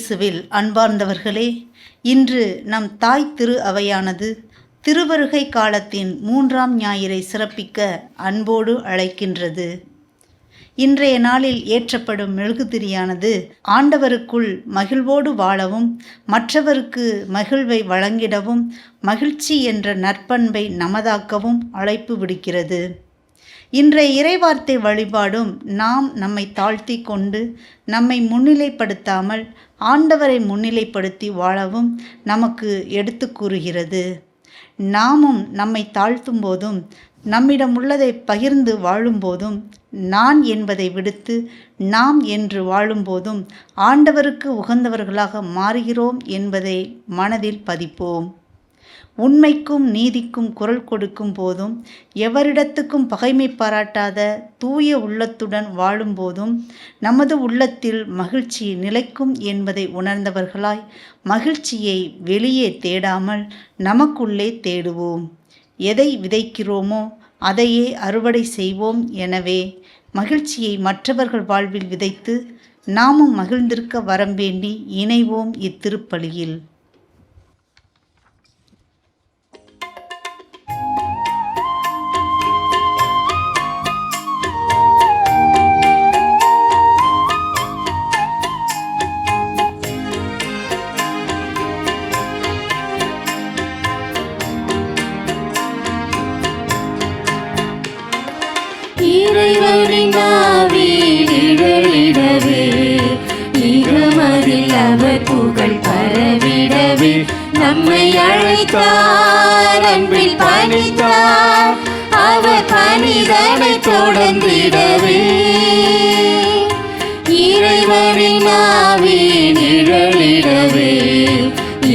இயேசுவில் அன்பார்ந்தவர்களே, இன்று நம் தாய் திரு அவையானது திருவருகை காலத்தின் 3ஆம் ஞாயிறை சிறப்பிக்க அன்போடு அழைக்கின்றது. இன்றைய நாளில் ஏற்றப்படும் மெழுகுதிரியானது ஆண்டவருக்குள் மகிழ்வோடு வாழவும், மற்றவருக்கு மகிழ்வை வழங்கிடவும், மகிழ்ச்சி என்ற நற்பண்பை நமதாக்கவும் அழைப்பு விடுக்கிறது. இன்றைய இறைவார்த்தை வழிபாடும் நாம் நம்மை தாழ்த்தி கொண்டு நம்மை முன்னிலைப்படுத்தாமல் ஆண்டவரை முன்னிலைப்படுத்தி வாழவும் நமக்கு எடுத்து கூறுகிறது. நாமும் நம்மை தாழ்த்தும் போதும், நம்மிடம் உள்ளதை பகிர்ந்து வாழும்போதும், நான் என்பதை விடுத்து நாம் என்று வாழும்போதும் ஆண்டவருக்கு உகந்தவர்களாக மாறுகிறோம் என்பதை மனதில் பதிப்போம். உண்மைக்கும் நீதிக்கும் குரல் கொடுக்கும் போதும், எவரிடத்துக்கும் பகைமை பாராட்டாத தூய உள்ளத்துடன் வாழும்போதும் நமது உள்ளத்தில் மகிழ்ச்சி நிலைக்கும் என்பதை உணர்ந்தவர்களாய் மகிழ்ச்சியை வெளியே தேடாமல் நமக்குள்ளே தேடுவோம். எதை விதைக்கிறோமோ அதையே அறுவடை செய்வோம். எனவே மகிழ்ச்சியை மற்றவர்கள் வாழ்வில் விதைத்து நாமும் மகிழ்ந்திருக்க வரம் வேண்டி இணைவோம் இத்திருப்பலியில். இறைவனின் ஆவியில் நிழலிடவே, இகமதில் அவர் புகழ் பரவிடவே, நம்மை அழைத்தார், அன்பில் பணித்தார், அவர் பணிதனை தொடர்ந்திடவே. இறைவனின் ஆவியில் நிழலிடவே,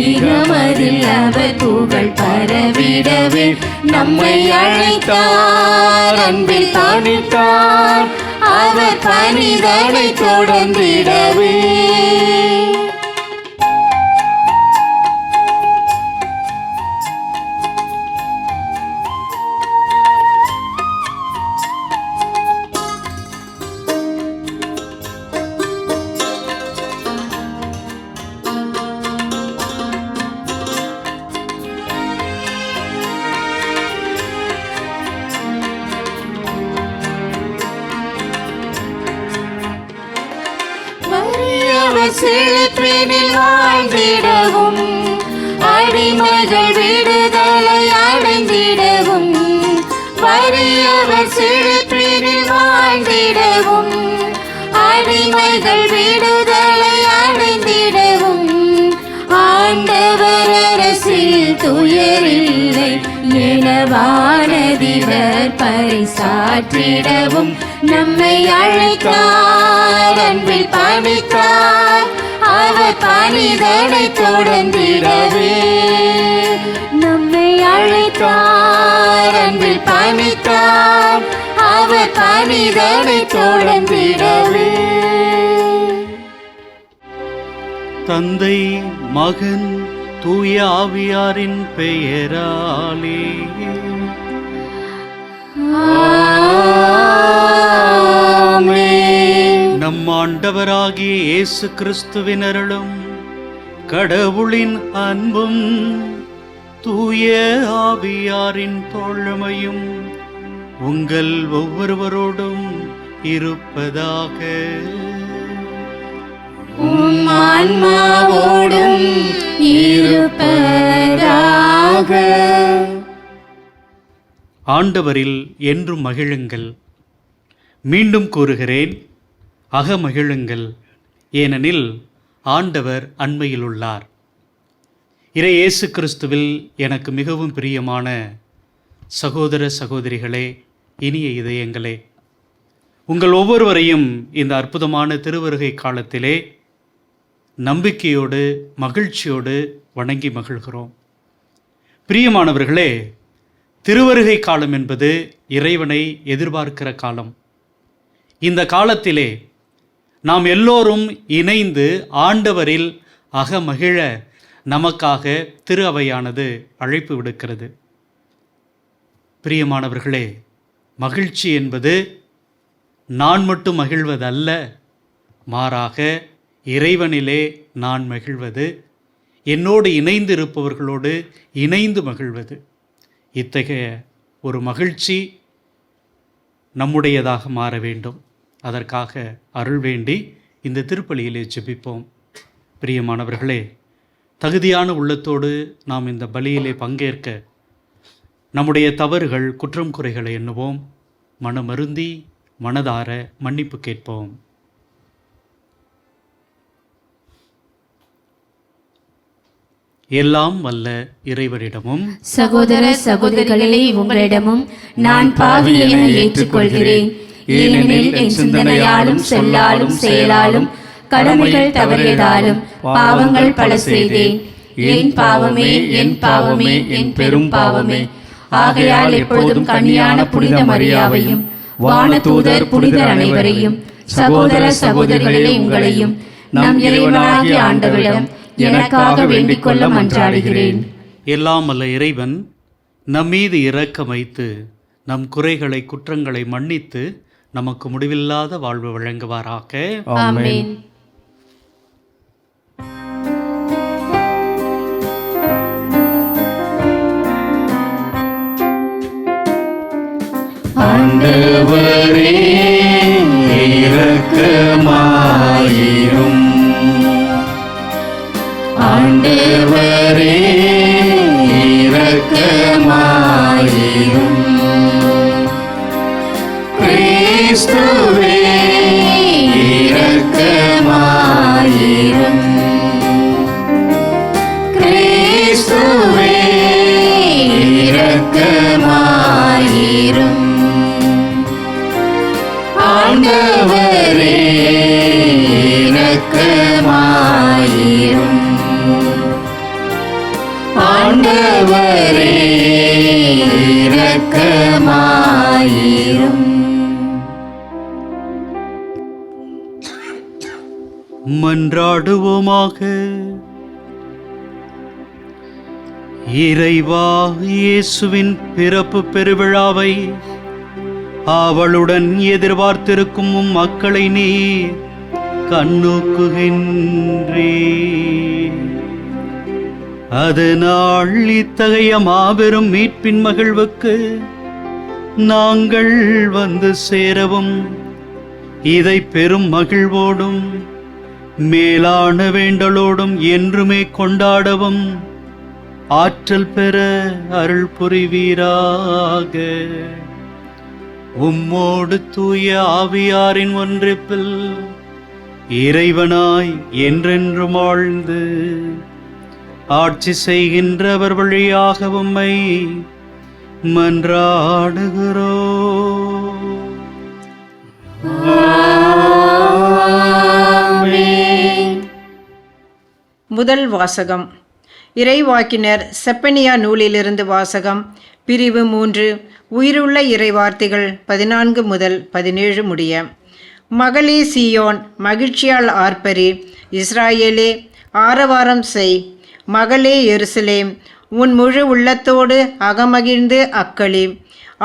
இகமதில் அவர் புகழ் பரவிடவே, நம்மை அழைத்தார், அன்பில் பணித்தார், அவர் பணிதனை தொடர்ந்திடவே. செழிப்பினில் வாழ்ந்திடவும், அடிமைகள் விடுதலை அடைந்திடவும், வறியவர் செழிப்பினில் வாழ்ந்திடவும், அடிமைகள் விடுதலை அடைந்திடவும், ஆண்டவர் அரசில் துயரில்லை என வானதிவர் பறைசாற்றிடவும், நம்மை அழைத்தார், அன்பில் பணித்தார், அவர் பணிதனை தொடர்ந்திடவே. நம்மை அழைத்தார், அன்பில் பணித்தார், அவர் பணிதனை தொடர்ந்திடவே. தந்தை, மகன், தூய ஆவியாரின் பெயராலே நம் ஆண்டவராகிய இயேசு கிறிஸ்துவின் அருளும், கடவுளின் அன்பும், தூய ஆவியாரின் தோழமையும் உங்கள் ஒவ்வொருவரோடும் இருப்பதாக. ஆன்மாவோடும் இருப்பதாக. ஆண்டவரில் என்றும் மகிழுங்கள். மீண்டும் கூறுகிறேன், அகமகிழுங்கள், ஏனெனில் ஆண்டவர் அண்மையில் உள்ளார். இறை இயேசு கிறிஸ்துவில் எனக்கு மிகவும் பிரியமான சகோதர சகோதரிகளே, இனிய இதயங்களே, உங்கள் ஒவ்வொருவரையும் இந்த அற்புதமான திருவருகை காலத்திலே நம்பிக்கையோடு மகிழ்ச்சியோடு வணங்கி மகிழ்கிறோம். பிரியமானவர்களே, திருவருகை காலம் என்பது இறைவனை எதிர்பார்க்கிற காலம். இந்த காலத்திலே நாம் எல்லோரும் இணைந்து ஆண்டவரில் அகமகிழ நமக்காக திரு அவையானது அழைப்பு விடுக்கிறது. பிரியமானவர்களே, மகிழ்ச்சி என்பது நான் மட்டும் மகிழ்வதல்ல, மாறாக இறைவனிலே நான் மகிழ்வது, என்னோடு இணைந்து இருப்பவர்களோடு இணைந்து மகிழ்வது. இத்தகைய ஒரு மகிழ்ச்சி நம்முடையதாக மாற வேண்டும். அதற்காக அருள் வேண்டி இந்த திருப்பலியிலே ஜெபிப்போம். பிரியமானவர்களே, தகுதியான உள்ளத்தோடு நாம் இந்த பலியிலே பங்கேற்க நம்முடைய தவறுகள், குற்றம் குறைகளை எண்ணுவோம். மனமருந்தி மனதார மன்னிப்பு கேட்போம். எல்லாம் வல்ல இறைவனிடமும் சகோதர சகோதரிகளே, உங்களிடமும் நான் பாவி என ஏற்றுக்கொள்கிறேன். ஏனெனில் என் சிந்தனையாலும் சொல்லாலும் செயலாலும் கடமைகள் தவறியதாலும் பாவங்கள் பல செய்தேன். என் பாவமே, என் பாவமே, என் பெரும் பாவமே. ஆகையால் எப்பொழுதும் கன்னியான புனித மரியாவையும் வானதூதர் புனிதர் அனைவரையும், சகோதர சகோதரிகளே உங்களையும், நம் இறைவனாகிய ஆண்டவரிடம் எனக்காக வேண்டிக் கொள்ள மன்றாடுகிறேன். எல்லாம் அல்ல இறைவன் நம்மீது இரக்கம் வைத்து நம் குறைகளை, குற்றங்களை மன்னித்து நமக்கு முடிவில்லாத வாழ்வு வழங்குவாராக. ஆமென். ஆண்டவரே இரக்கமாயிரும். ஆண்டவரே இரக்கமாயிரும். கிறிஸ்துவே இரக்கமாயிரும். கிறிஸ்துவே இரக்கமாயிரும். ஆண்டவரே இரக்கமாயிரும். ஆண்டவரே இரக்கமாயிரும். மன்றாடுவோமாக. இறைவா, இயேசுவின் பிறப்பு பெருவிழாவை அவளுடன் எதிர்பார்த்திருக்கும் மக்களை நீ கண்ணோக்குகின்றே. அதனால் இத்தகைய மாபெரும் மீட்பின் மகிழ்வுக்கு நாங்கள் வந்து சேரவும், இதை பெரும் மகிழ்வோடும் மேலான வேண்டலோடும் என்றுமே கொண்டாடவும் ஆற்றல் பெற அருள் புரிவீராக. உம்மோடு தூய ஆவியாரின் ஒன்றிப்பில் இறைவனாய் என்றென்றும் வாழ்ந்து ஆட்சி செய்கின்றவர் வழியாக உம்மை மன்றாடுகிறோம். முதல் வாசகம். இறைவாக்கினர் செப்பனியா நூலிலிருந்து வாசகம். பிரிவு 3. உயிருள்ள இறைவார்த்தைகள் 14 முதல் 17 முடிய. மகளே சீயோன், மகிழ்ச்சியால் ஆர்ப்பரி. இஸ்ராயேலே, ஆரவாரம் செய். மகளே எருசலேம், உன் முழு உள்ளத்தோடு அகமகிழ்ந்து அக்களி.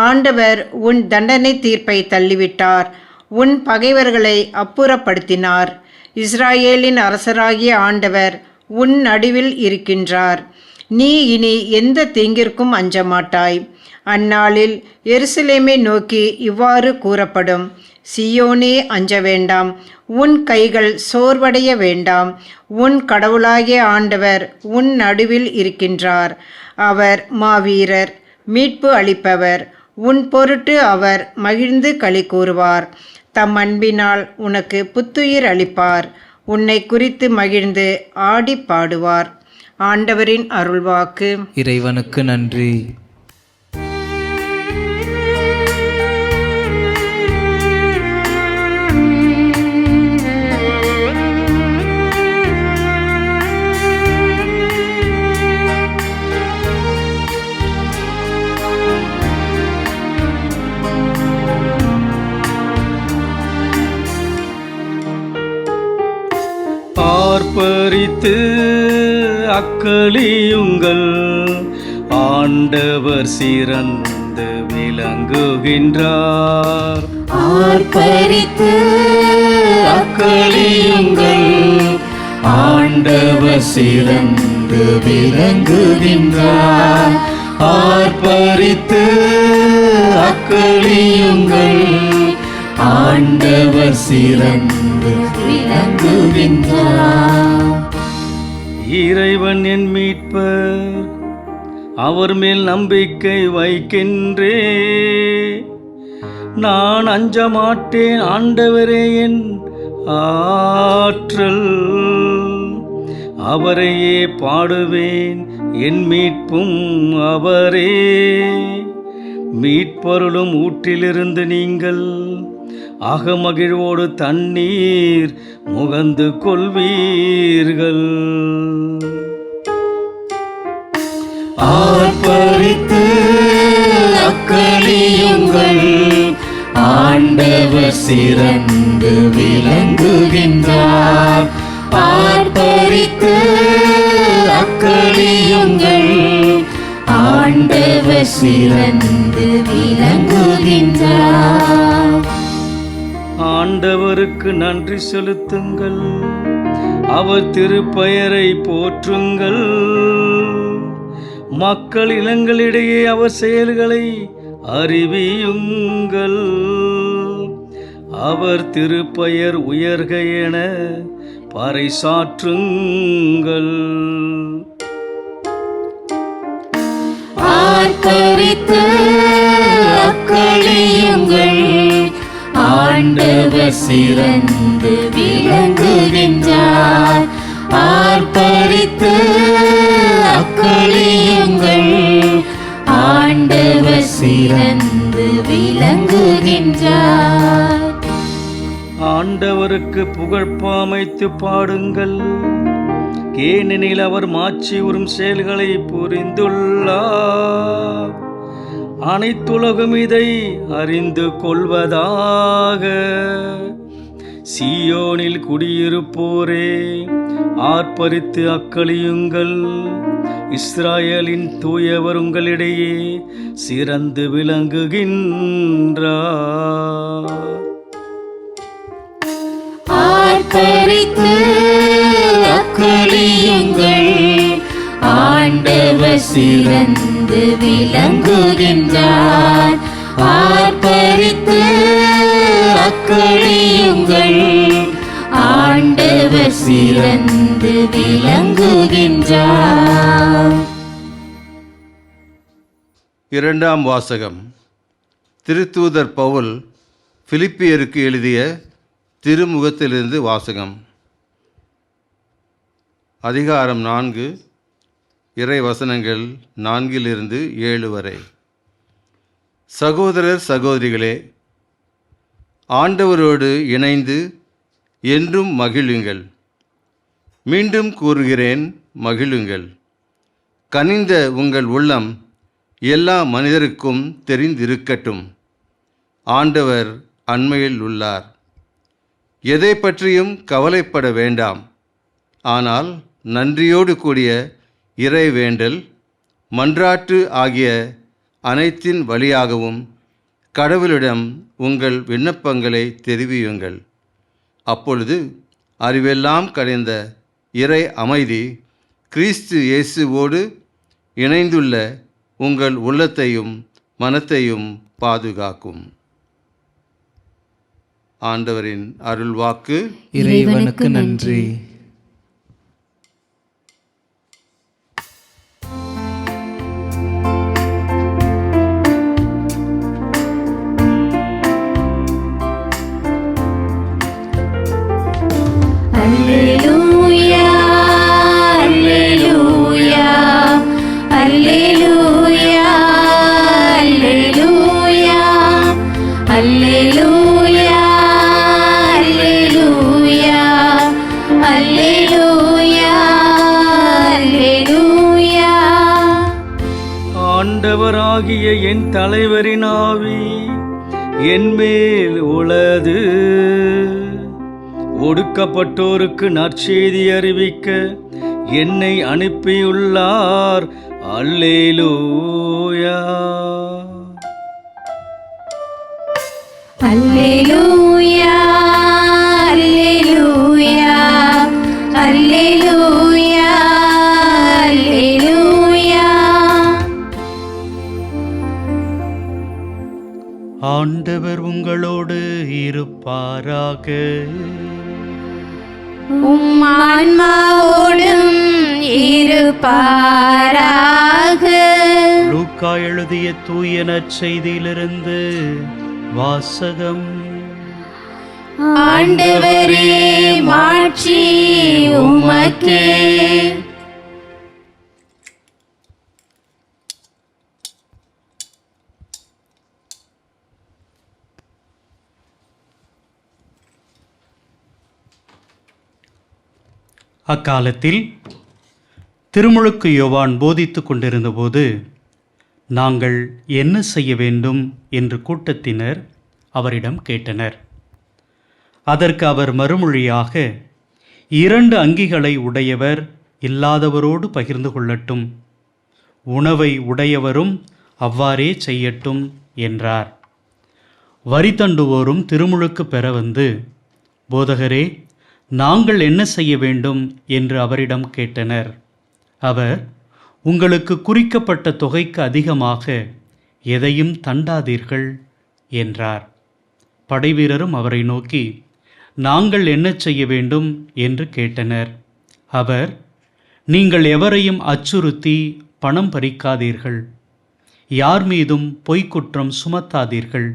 ஆண்டவர் உன் தண்டனை தீர்ப்பை தள்ளிவிட்டார், உன் பகைவர்களை அப்புறப்படுத்தினார். இஸ்ராயேலின் அரசராகிய ஆண்டவர் உன் நடுவில் இருக்கின்றார். நீ இனி எந்த தீங்கிற்கும் அஞ்ச மாட்டாய். அந்நாளில் எருசலேமை நோக்கி இவ்வாறு கூறப்படும்: சீயோனே, அஞ்ச வேண்டாம், உன் கைகள் சோர்வடைய வேண்டாம். உன் கடவுளாகிய ஆண்டவர் உன் நடுவில் இருக்கின்றார். அவர் மாவீரர், மீட்பு அளிப்பவர். உன் பொருட்டு அவர் மகிழ்ந்து களி கூறுவார். தம் அன்பினால் உனக்கு புத்துயிர் அளிப்பார். உன்னை குறித்து மகிழ்ந்து ஆடி பாடுவார். ஆண்டவரின் அருள்வாக்கு. இறைவனுக்கு நன்றி. ஆர்ப்பரித்து அக்களியுங்கள், ஆண்டவர் சிறந்து விளங்குகின்றார். ஆர்ப்பரித்து அக்களியுங்கள், ஆண்டவர் சிறந்து விளங்குகின்றார். ஆர்ப்பரித்து அக்களியுங்கள், ஆண்டவர் சிறந்து விளங்குகின்றார். இறைவன் என் மீட்பர், அவர் மேல் நம்பிக்கை வைக்கின்றே. நான் அஞ்ச மாட்டேன், ஆண்டவரே என் ஆற்றல். அவரையே பாடுவேன், என் மீட்பும் அவரே. மீட்பொருளும் ஊற்றிலிருந்து நீங்கள் அகமகிழ்வோடு தண்ணீர் முகந்து கொள்வீர்கள். ஆர்ப்பரித்து அக்களியுங்கள், ஆண்டவர் சிறந்து விளங்குகின்றார். ஆர்ப்பரித்து அக்களியுங்கள், ஆண்டவர் சிறந்து விளங்குகின்றார். ஆண்டவருக்கு நன்றி செலுத்துங்கள், அவர் திருப்பெயரை போற்றுங்கள். மக்கள் இனங்களிடையே அவர் செயல்களை அறிவியுங்கள். அவர் திருப்பெயர் உயர்க என பறைசாற்றுங்கள். ஆர்ப்பரித்து அக்களியுங்கள், ஆண்டவர் சிறந்து விளங்குகின்றார். ஆர்ப்பரித்து அக்களியுங்கள், ஆண்டவர் சிறந்து விளங்குகின்றார். ஆண்டவருக்கு புகழ்பாமைத்து பாடுங்கள், ஏனெனில் அவர் மாட்சி உறும் செயல்களை புரிந்துள்ளார். அனைத்துலகும் இதை அறிந்து கொள்வதாக. சீயோனில் குடியிருப்போரே, ஆர்ப்பரித்து அக்களியுங்கள். இஸ்ராயலின் தூயவர் உங்களிடையே சிறந்து விளங்குகின்றார். ஆர்ப்பரித்து அக்களியுங்கள், ஆண்டவர் சிறந்து விளங்குகின்றார். ஆர்ப்பரித்து அக்களியுங்கள், ஆண்டவர் சிறந்து விளங்குகின்றார். இரண்டாம் வாசகம். திருத்தூதர் பவுல் பிலிப்பியருக்கு எழுதிய திருமுகத்திலிருந்து வாசகம். அதிகாரம் 4, இறை வசனங்கள் 4-7 வரை. சகோதரர் சகோதரிகளே, ஆண்டவரோடு இணைந்து என்றும் மகிழுங்கள். மீண்டும் கூறுகிறேன், மகிழுங்கள். கனிந்த உங்கள் உள்ளம் எல்லா மனிதருக்கும் தெரிந்திருக்கட்டும். ஆண்டவர் அண்மையில் உள்ளார். எதை பற்றியும் கவலைப்பட வேண்டாம். ஆனால் நன்றியோடு கூடிய இறைவேண்டல், மன்றாட்டு ஆகிய அனைத்தின் வழியாகவும் கடவுளிடம் உங்கள் விண்ணப்பங்களை தெரிவியுங்கள். அப்பொழுது அறிவெல்லாம் கடைந்த இறை அமைதி கிறிஸ்து இயேசுவோடு இணைந்துள்ள உங்கள் உள்ளத்தையும் மனத்தையும் பாதுகாக்கும். ஆண்டவரின் அருள்வாக்கு. இறைவனுக்கு நன்றி. அல்லேலூயா, அல்லேலூயா, அல்லேலூயா, அல்லேலூயா, அல்லேலூயா, அல்லேலூயா, அல்லேலூயா, அல்லேலூயா. ஆண்டவராகிய என் தலைவரின் ஆவி என் மேல் உளது. ஒடுக்கப்பட்டோருக்கு நற்செய்தி அறிவிக்க என்னை அனுப்பியுள்ளார். அல்லேலூயா. அல்லேலூயா, அல்லேலூயா, அல்லேலூயா அல்லேலூயா. ஆண்டவர் உங்களோடு இருப்பாராக. உம் ஆன்மாவோடும் இருப்பாராக. லூக்கா எழுதிய தூய நற்செய்தியிலிருந்து வாசகம். ஆண்டவரே மாட்சி உமக்கே. அக்காலத்தில் திருமுழுக்கு யோவான் போதித்துக் கொண்டிருந்தபோது, நாங்கள் என்ன செய்ய வேண்டும் என்று கூட்டத்தினர் அவரிடம் கேட்டனர். அதற்கு அவர் மறுமொழியாக, 2 அங்கிகளை உடையவர் இல்லாதவரோடு பகிர்ந்து கொள்ளட்டும், உணவை உடையவரும் அவ்வாறே செய்யட்டும் என்றார். வரி தண்டுவோரும் திருமுழுக்கு பெற வந்து, போதகரே, நாங்கள் என்ன செய்ய வேண்டும் என்று அவரிடம் கேட்டனர். அவர், உங்களுக்கு குறிக்கப்பட்ட தொகைக்கு அதிகமாக எதையும் தண்டாதீர்கள் என்றார். படைவீரரும் அவரை நோக்கி, நாங்கள் என்ன செய்ய வேண்டும் என்று கேட்டனர். அவர், நீங்கள் எவரையும் அச்சுறுத்தி பணம் பறிக்காதீர்கள், யார் மீதும் பொய்க்குற்றம் சுமத்தாதீர்கள்,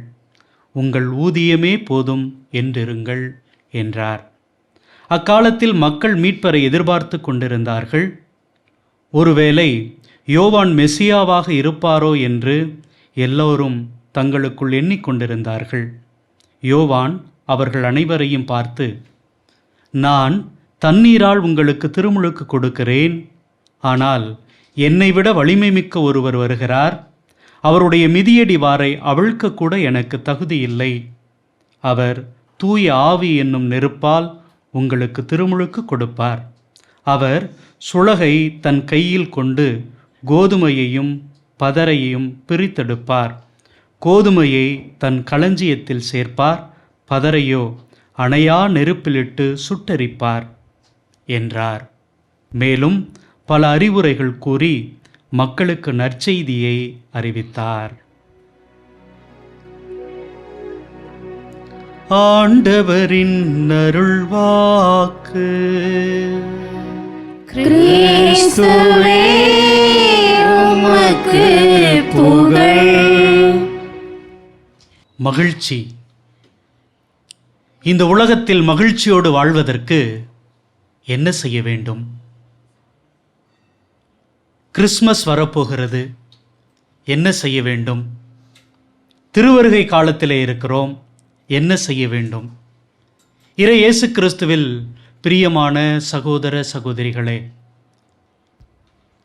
உங்கள் ஊதியமே போதும் என்றிருங்கள் என்றார். அக்காலத்தில் மக்கள் மீட்பரை எதிர்பார்த்து கொண்டிருந்தார்கள். ஒருவேளை யோவான் மெசியாவாக இருப்பாரோ என்று எல்லோரும் தங்களுக்குள் எண்ணிக்கொண்டிருந்தார்கள். யோவான் அவர்கள் அனைவரையும் பார்த்து, நான் தண்ணீரால் உங்களுக்கு திருமுழுக்கு கொடுக்கிறேன், ஆனால் என்னை விட வலிமை மிக்க ஒருவர் வருகிறார், அவருடைய மிதியடி வாரை அவிழ்க்கக்கூட எனக்கு தகுதி இல்லை. அவர் தூய ஆவி என்னும் நெருப்பால் உங்களுக்கு திருமுழுக்கு கொடுப்பார். அவர் சுளகை தன் கையில் கொண்டு கோதுமையையும் பதரையும் பிரித்தெடுப்பார். கோதுமையை தன் களஞ்சியத்தில் சேர்ப்பார், பதரையோ அணையா நெருப்பிலிட்டு சுட்டெரிப்பார் என்றார். மேலும் பல அறிவுரைகள் கூறி மக்களுக்கு நற்செய்தியை அறிவித்தார். ஆண்டவரின் அருள்வாக்கு. கிறிஸ்துவே உமக்கு புகழ். மகிழ்ச்சி. இந்த உலகத்தில் மகிழ்ச்சியோடு வாழ்வதற்கு என்ன செய்ய வேண்டும்? கிறிஸ்மஸ் வரப்போகிறது, என்ன செய்ய வேண்டும்? திருவருகை காலத்திலே இருக்கிறோம், என்ன செய்ய வேண்டும்? இறை இயேசு கிறிஸ்துவில் பிரியமான சகோதர சகோதரிகளே,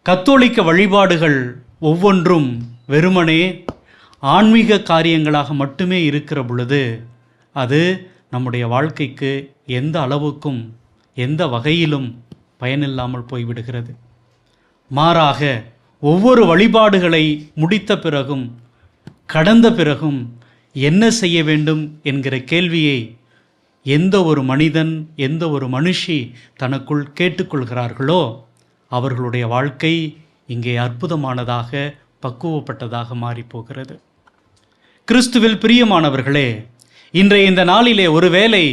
கத்தோலிக்க வழிபாடுகள் ஒவ்வொன்றும் வெறுமனே ஆன்மீக காரியங்களாக மட்டுமே இருக்கிற பொழுது அது நம்முடைய வாழ்க்கைக்கு எந்த அளவுக்கும் எந்த வகையிலும் பயனில்லாமல் போய்விடுகிறது. மாறாக ஒவ்வொரு வழிபாடுகளை முடித்த பிறகும் கடந்த பிறகும் என்ன செய்ய வேண்டும் என்கிற கேள்வியை எந்த ஒரு மனிதன், எந்த ஒரு மனுஷி தனக்குள் கேட்டுக்கொள்கிறார்களோ அவர்களுடைய வாழ்க்கை இங்கே அற்புதமானதாக, பக்குவப்பட்டதாக மாறிப்போகிறது. கிறிஸ்துவில் பிரியமானவர்களே, இன்றைய இந்த நாளிலே ஒருவேளை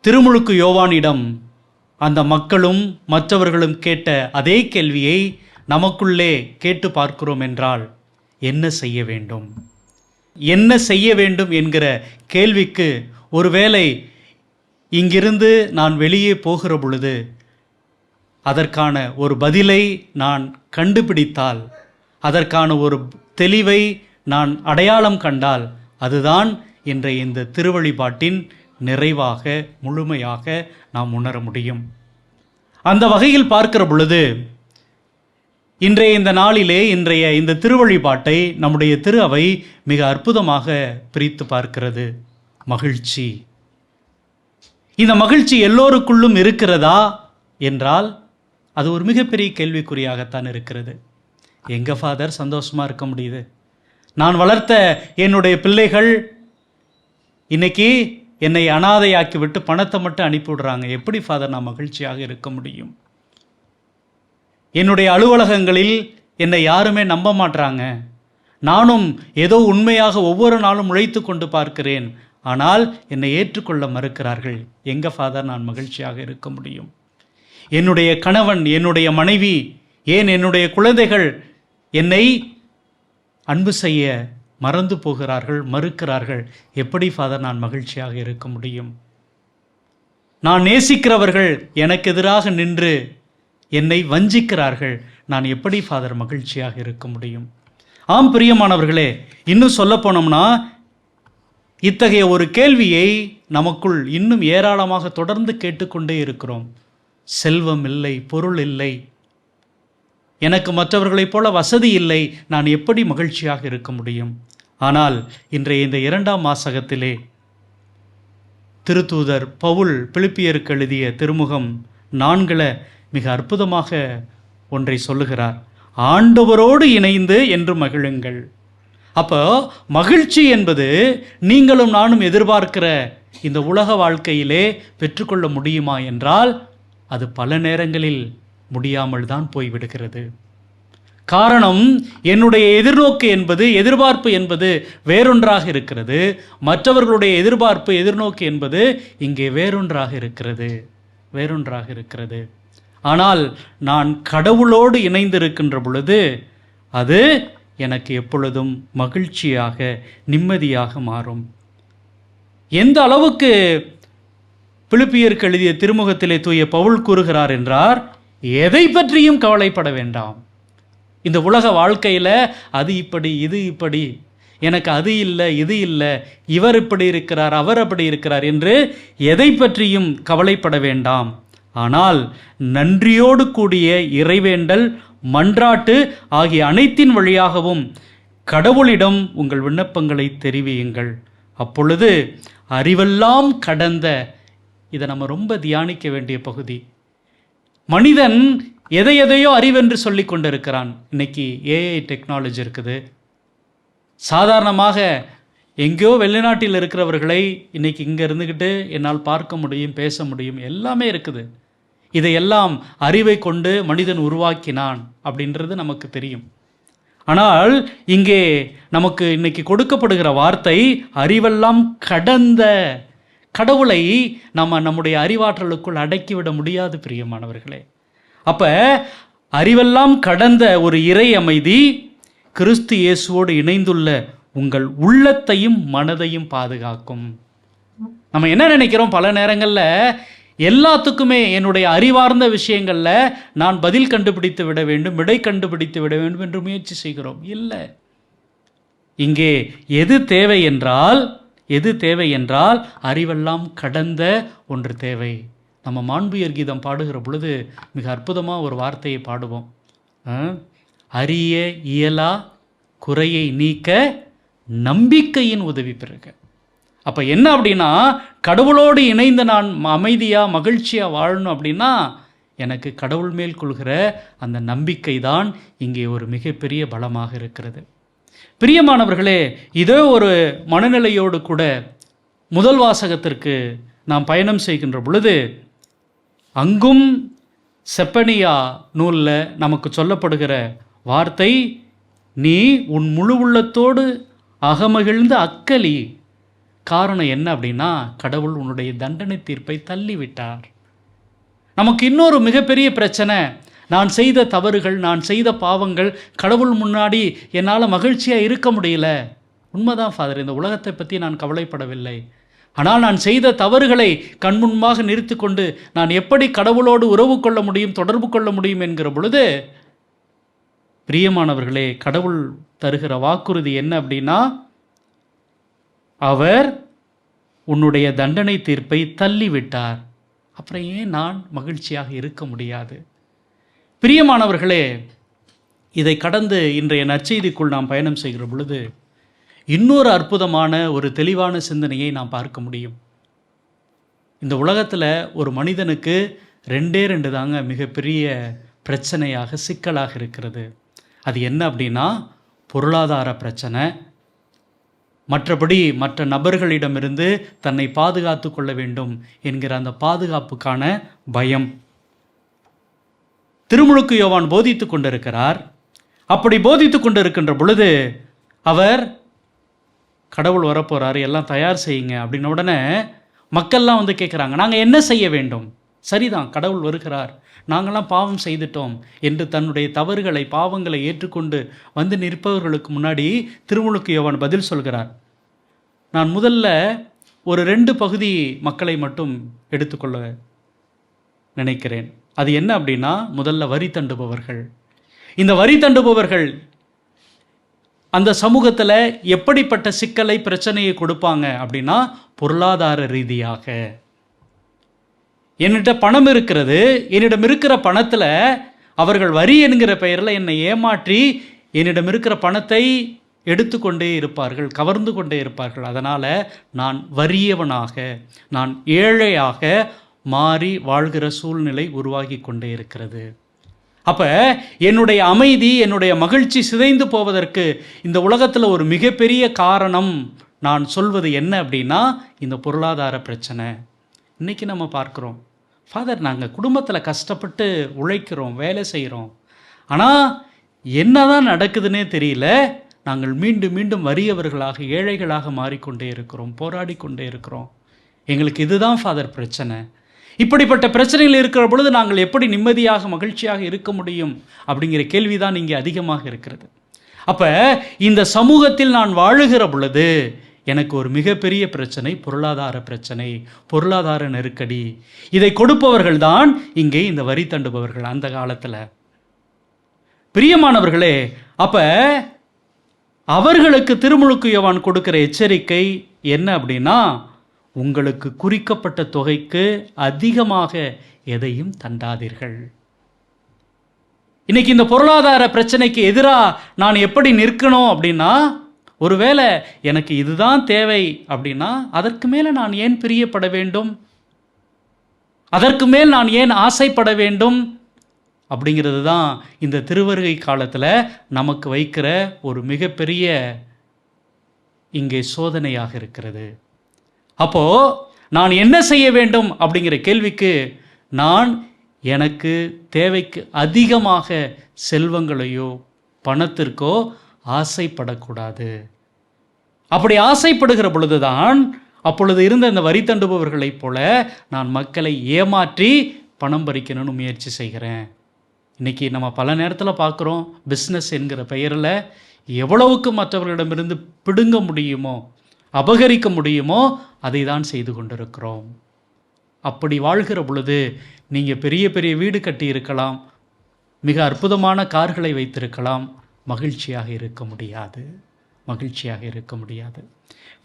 திருமுழுக்கு யோவானிடம் அந்த மக்களும் மற்றவர்களும் கேட்ட அதே கேள்வியை நமக்குள்ளே கேட்டு பார்க்கிறோம் என்றால், என்ன செய்ய வேண்டும், என்ன செய்ய வேண்டும் என்கிற கேள்விக்கு ஒருவேளை இங்கிருந்து நான் வெளியே போகிற பொழுது அதற்கான ஒரு பதிலை நான் கண்டுபிடித்தால், அதற்கான ஒரு தெளிவை நான் அடையாளம் கண்டால், அதுதான் இன்றைய இந்த திருவழிபாட்டின் நிறைவாக, முழுமையாக நாம் உணர முடியும். அந்த வகையில் பார்க்கிற பொழுது இன்றைய இந்த நாளிலே, இன்றைய இந்த திருவழிபாட்டை நம்முடைய திரு அவை மிக அற்புதமாக பிரித்து பார்க்கிறது. மகிழ்ச்சி. இந்த மகிழ்ச்சி எல்லோருக்குள்ளும் இருக்கிறதா என்றால் அது ஒரு மிகப்பெரிய கேள்விக்குறியாகத்தான் இருக்கிறது. எங்கள் ஃபாதர் சந்தோஷமாக இருக்க முடியுது, நான் வளர்த்த என்னுடைய பிள்ளைகள் இன்னைக்கு என்னை அனாதையாக்கி விட்டு பணத்தை மட்டும் அனுப்பிவிடுறாங்க. எப்படி ஃபாதர் நான் மகிழ்ச்சியாக இருக்க முடியும்? என்னுடைய அலுவலகங்களில் என்னை யாருமே நம்ப மாட்றாங்க. நானும் ஏதோ உண்மையாக ஒவ்வொரு நாளும் உழைத்து கொண்டு பார்க்கிறேன், ஆனால் என்னை ஏற்றுக்கொள்ள மறுக்கிறார்கள். எங்க ஃபாதர் நான் மகிழ்ச்சியாக இருக்க முடியும்? என்னுடைய கணவன், என்னுடைய மனைவி, ஏன் என்னுடைய குழந்தைகள் என்னை அன்பு செய்ய மறந்து போகிறார்கள், மறுக்கிறார்கள். எப்படி ஃபாதர் நான் மகிழ்ச்சியாக இருக்க முடியும்? நான் நேசிக்கிறவர்கள் எனக்கு எதிராக நின்று என்னை வஞ்சிக்கிறார்கள். நான் எப்படி ஃபாதர் மகிழ்ச்சியாக இருக்க முடியும்? ஆம் பிரியமானவர்களே, இன்னும் சொல்ல போனோம்னா இத்தகைய ஒரு கேள்வியை நமக்குள் இன்னும் ஏராளமாக தொடர்ந்து கேட்டுக்கொண்டே இருக்கிறோம். செல்வம் இல்லை, பொருள் இல்லை, எனக்கு மற்றவர்களைப் போல வசதி இல்லை, நான் எப்படி மகிழ்ச்சியாக இருக்க முடியும்? ஆனால் இன்றைய இந்த 2ஆம் வாசகத்திலே திருத்தூதர் பவுல் பிலிப்பியருக்கு எழுதிய திருமுகம் 4 மிக அற்புதமாக ஒன்றை சொல்லுகிறார். ஆண்டவரோடு இணைந்து என்று மகிழுங்கள். அப்போ மகிழ்ச்சி என்பது நீங்களும் நானும் எதிர்பார்க்கிற இந்த உலக வாழ்க்கையிலே பெற்றுக்கொள்ள முடியுமா என்றால் அது பல நேரங்களில் முடியாமல் தான் போய்விடுகிறது. காரணம், என்னுடைய எதிர்நோக்கு என்பது, எதிர்பார்ப்பு என்பது வேறொன்றாக இருக்கிறது. மற்றவர்களுடைய எதிர்பார்ப்பு, எதிர்நோக்கு என்பது இங்கே வேறொன்றாக இருக்கிறது. ஆனால் நான் கடவுளோடு இணைந்திருக்கின்ற பொழுது அது எனக்கு எப்பொழுதும் மகிழ்ச்சியாக, நிம்மதியாக மாறும். எந்த அளவுக்கு பிலிப்பியருக்கு எழுதிய திருமுகத்திலே தூய பவுல் கூறுகிறார் என்றார், எதை பற்றியும் கவலைப்பட வேண்டாம். இந்த உலக வாழ்க்கையில் அது இப்படி, இது இப்படி, எனக்கு அது இல்லை, இது இல்லை, இவர் இப்படி இருக்கிறார், அவர் அப்படி இருக்கிறார் என்று எதை பற்றியும் கவலைப்பட வேண்டாம். ஆனால் நன்றியோடு கூடிய இறைவேண்டல், மன்றாட்டு ஆகிய அனைத்தின் வழியாகவும் கடவுளிடம் உங்கள் விண்ணப்பங்களை தெரிவியுங்கள். அப்பொழுது அறிவெல்லாம் கடந்த, இதை நம்ம ரொம்ப தியானிக்க வேண்டிய பகுதி. மனிதன் எதையோ அறிவென்று சொல்லி கொண்டிருக்கிறான். இன்னைக்கு ஏஐ டெக்னாலஜி இருக்குது. சாதாரணமாக எங்கேயோ வெளிநாட்டில் இருக்கிறவர்களை இன்னைக்கு இங்கே இருந்துக்கிட்டு என்னால் பார்க்க முடியும், பேச முடியும், எல்லாமே இருக்குது. இதையெல்லாம் அறிவை கொண்டு மனிதன் உருவாக்கினான் அப்படின்றது நமக்கு தெரியும். ஆனால் இங்கே நமக்கு இன்னைக்கு கொடுக்கப்படுகிற வார்த்தை அறிவெல்லாம் கடந்த. கடவுளை நம்முடைய அறிவாற்றலுக்குள் அடக்கிவிட முடியாது பிரியமானவர்களே. அப்போ அறிவெல்லாம் கடந்த ஒரு இறை அமைதி கிறிஸ்து இயேசுவோடு இணைந்துள்ள உங்கள் உள்ளத்தையும் மனதையும் பாதுகாக்கும். நம்ம என்ன நினைக்கிறோம், பல நேரங்களில் எல்லாத்துக்குமே என்னுடைய அறிவார்ந்த விஷயங்களில் நான் பதில் கண்டுபிடித்து விட வேண்டும், விடை கண்டுபிடித்து விட வேண்டும் என்று முயற்சி செய்கிறோம். இல்லை, இங்கே எது தேவை என்றால் அறிவெல்லாம் கடந்த ஒன்று தேவை. நம்ம மாண்புயர் கீதம் பாடுகிற பொழுது மிக அற்புதமாக ஒரு வார்த்தையை பாடுவோம். அறிய இயலா குறையை நீக்க நம்பிக்கையின் உதவி பெறுக. அப்போ என்ன அப்படின்னா, கடவுளோடு இணைந்து நான் அமைதியாக மகிழ்ச்சியாக வாழணும் அப்படின்னா எனக்கு கடவுள் மேல் கொள்கிற அந்த நம்பிக்கை தான் இங்கே ஒரு மிகப்பெரிய பலமாக இருக்கிறது. பிரியமானவர்களே, இதோ ஒரு மனநிலையோடு கூட முதல் வாசகத்திற்கு நாம் பயணம் செய்கின்ற பொழுது அங்கும் செப்பனியா நூலில் நமக்கு சொல்லப்படுகிற வார்த்தை, நீ உன் முழு உள்ளத்தோடு அகமகிழ்ந்து அக்கலி. காரணம் என்ன அப்படின்னா, கடவுள் உன்னுடைய தண்டனை தீர்ப்பை தள்ளிவிட்டார். நமக்கு இன்னொரு மிகப்பெரிய பிரச்சனை, நான் செய்த தவறுகள், நான் செய்த பாவங்கள், கடவுள் முன்னாடி என்னால் மகிழ்ச்சியாக இருக்க முடியல. உண்மைதான் ஃபாதர், இந்த உலகத்தை பற்றி நான் கவலைப்படவில்லை. ஆனால் நான் செய்த தவறுகளை கண்முன்பாக நிறுத்தி கொண்டு நான் எப்படி கடவுளோடு உறவு கொள்ள முடியும், தொடர்பு கொள்ள முடியும் என்கிற பொழுது, பிரியமானவர்களே, கடவுள் தருகிற வாக்குறுதி என்ன அப்படின்னா, அவர் உன்னுடைய தண்டனை தீர்ப்பை தள்ளிவிட்டார். அப்புறம் ஏன் நான் மகிழ்ச்சியாக இருக்க முடியாது? பிரியமானவர்களே, இதை கடந்து இன்றைய நற்செய்திக்குள் நாம் பயணம் செய்கிற பொழுது இன்னொரு அற்புதமான ஒரு தெளிவான சிந்தனையை நாம் பார்க்க முடியும். இந்த உலகத்தில் ஒரு மனிதனுக்கு 2 தாங்க மிகப்பெரிய பிரச்சனையாக, சிக்கலாக இருக்கிறது. அது என்ன அப்படின்னா, பொருளாதார பிரச்சனை, மற்றபடி மற்ற நபர்களிடமிருந்து தன்னை பாதுகாத்து கொள்ள வேண்டும் என்கிற அந்த பாதுகாப்புக்கான பயம். திருமுழுக்கு யோவான் போதித்து கொண்டிருக்கிறார். அப்படி போதித்து கொண்டிருக்கின்ற பொழுது அவர் கடவுள் வரப்போகிறாரு, எல்லாம் தயார் செய்யுங்க அப்படின்ன உடனே மக்கள்லாம் வந்து கேட்குறாங்க, நாங்கள் என்ன செய்ய வேண்டும்? சரிதான், கடவுள் வருகிறார், நாங்கள்லாம் பாவம் செய்துட்டோம் என்று தன்னுடைய தவறுகளை பாவங்களை ஏற்றுக்கொண்டு வந்து நிற்பவர்களுக்கு முன்னாடி திருமுழுக்கு யோவான் பதில் சொல்கிறார். நான் முதல்ல ஒரு 2 பகுதி மக்களை மட்டும் எடுத்துக்கொள்ள நினைக்கிறேன். அது என்ன அப்படின்னா, முதல்ல வரி தண்டுபவர்கள். இந்த வரி தண்டுபவர்கள் அந்த சமூகத்தில் எப்படிப்பட்ட சிக்கலை பிரச்சனையை கொடுப்பாங்க அப்படின்னா, பொருளாதார ரீதியாக என்னிட்ட பணம் இருக்கிறது, என்னிடம் இருக்கிற பணத்தில் அவர்கள் வரி என்கிற பெயரில் என்னை ஏமாற்றி என்னிடம் இருக்கிற பணத்தை எடுத்துக்கொண்டே இருப்பார்கள், கவர்ந்து கொண்டே இருப்பார்கள். அதனால் நான் வறியவனாக, நான் ஏழையாக மாறி வாழ்கிற சூழ்நிலை உருவாகி கொண்டே இருக்கிறது. அப்போ என்னுடைய அமைதி, என்னுடைய மகிழ்ச்சி சிதைந்து போவதற்கு இந்த உலகத்தில் ஒரு மிகப்பெரிய காரணம் நான் சொல்வது என்ன அப்படின்னா, இந்த பொருளாதார பிரச்சனை. இன்றைக்கி நம்ம பார்க்குறோம், ஃபாதர் நாங்கள் குடும்பத்தில் கஷ்டப்பட்டு உழைக்கிறோம், வேலை செய்கிறோம், ஆனால் என்ன தான் நடக்குதுன்னே தெரியல, நாங்கள் மீண்டும் மீண்டும் வறியவர்களாக ஏழைகளாக மாறிக்கொண்டே இருக்கிறோம், போராடி கொண்டே இருக்கிறோம். எங்களுக்கு இதுதான் ஃபாதர் பிரச்சனை. இப்படிப்பட்ட பிரச்சனைகள் இருக்கிற பொழுது நாங்கள் எப்படி நிம்மதியாக மகிழ்ச்சியாக இருக்க முடியும் அப்படிங்கிற கேள்வி தான் இங்கே அதிகமாக இருக்கிறது. அப்போ இந்த சமூகத்தில் நான் வாழுகிற பொழுது எனக்கு ஒரு மிகப்பெரிய பிரச்சனை பொருளாதார பிரச்சனை, பொருளாதார நெருக்கடி. இதை கொடுப்பவர்கள் தான் இங்கே இந்த வரி தண்டுபவர்கள் அந்த காலத்தில். பிரியமானவர்களே, அப்போ அவர்களுக்கு திருமுழுக்கு யோவான் கொடுக்கிற எச்சரிக்கை என்ன அப்படின்னா, உங்களுக்கு குறிக்கப்பட்ட தொகைக்கு அதிகமாக எதையும் தண்டாதீர்கள். இன்னைக்கு இந்த பொருளாதார பிரச்சனைக்கு எதிராக நான் எப்படி நிற்கணும் அப்படின்னா, ஒருவேளை எனக்கு இதுதான் தேவை அப்படின்னா அதற்கு மேலே நான் ஏன் பிரியப்பட வேண்டும், அதற்கு மேல் நான் ஏன் ஆசைப்பட வேண்டும் அப்படிங்கிறது தான் இந்த திருவருகை காலத்தில் நமக்கு வைக்கிற ஒரு மிகப்பெரிய இங்கே சோதனையாக இருக்கிறது. அப்போது நான் என்ன செய்ய வேண்டும் அப்படிங்கிற கேள்விக்கு நான் எனக்கு தேவைக்கு அதிகமாக செல்வங்களையோ பணத்திற்கோ ஆசைப்படக்கூடாது. அப்படி ஆசைப்படுகிற பொழுதுதான் அப்பொழுது இருந்த இந்த வரி தண்டுபவர்களைப் போல நான் மக்களை ஏமாற்றி பணம் பறிக்கணும்னு முயற்சி செய்கிறேன். இன்றைக்கி நம்ம பல நேரத்தில் பார்க்குறோம், பிஸ்னஸ் என்கிற பெயரில் எவ்வளவுக்கு மற்றவர்களிடமிருந்து பிடுங்க முடியுமோ, அபகரிக்க முடியுமோ அதை தான் செய்து கொண்டிருக்கிறோம். அப்படி வாழ்கிற பொழுது நீங்கள் பெரிய பெரிய வீடு கட்டி இருக்கலாம், மிக அற்புதமான கார்களை வைத்திருக்கலாம், மகிழ்ச்சியாக இருக்க முடியாது, மகிழ்ச்சியாக இருக்க முடியாது.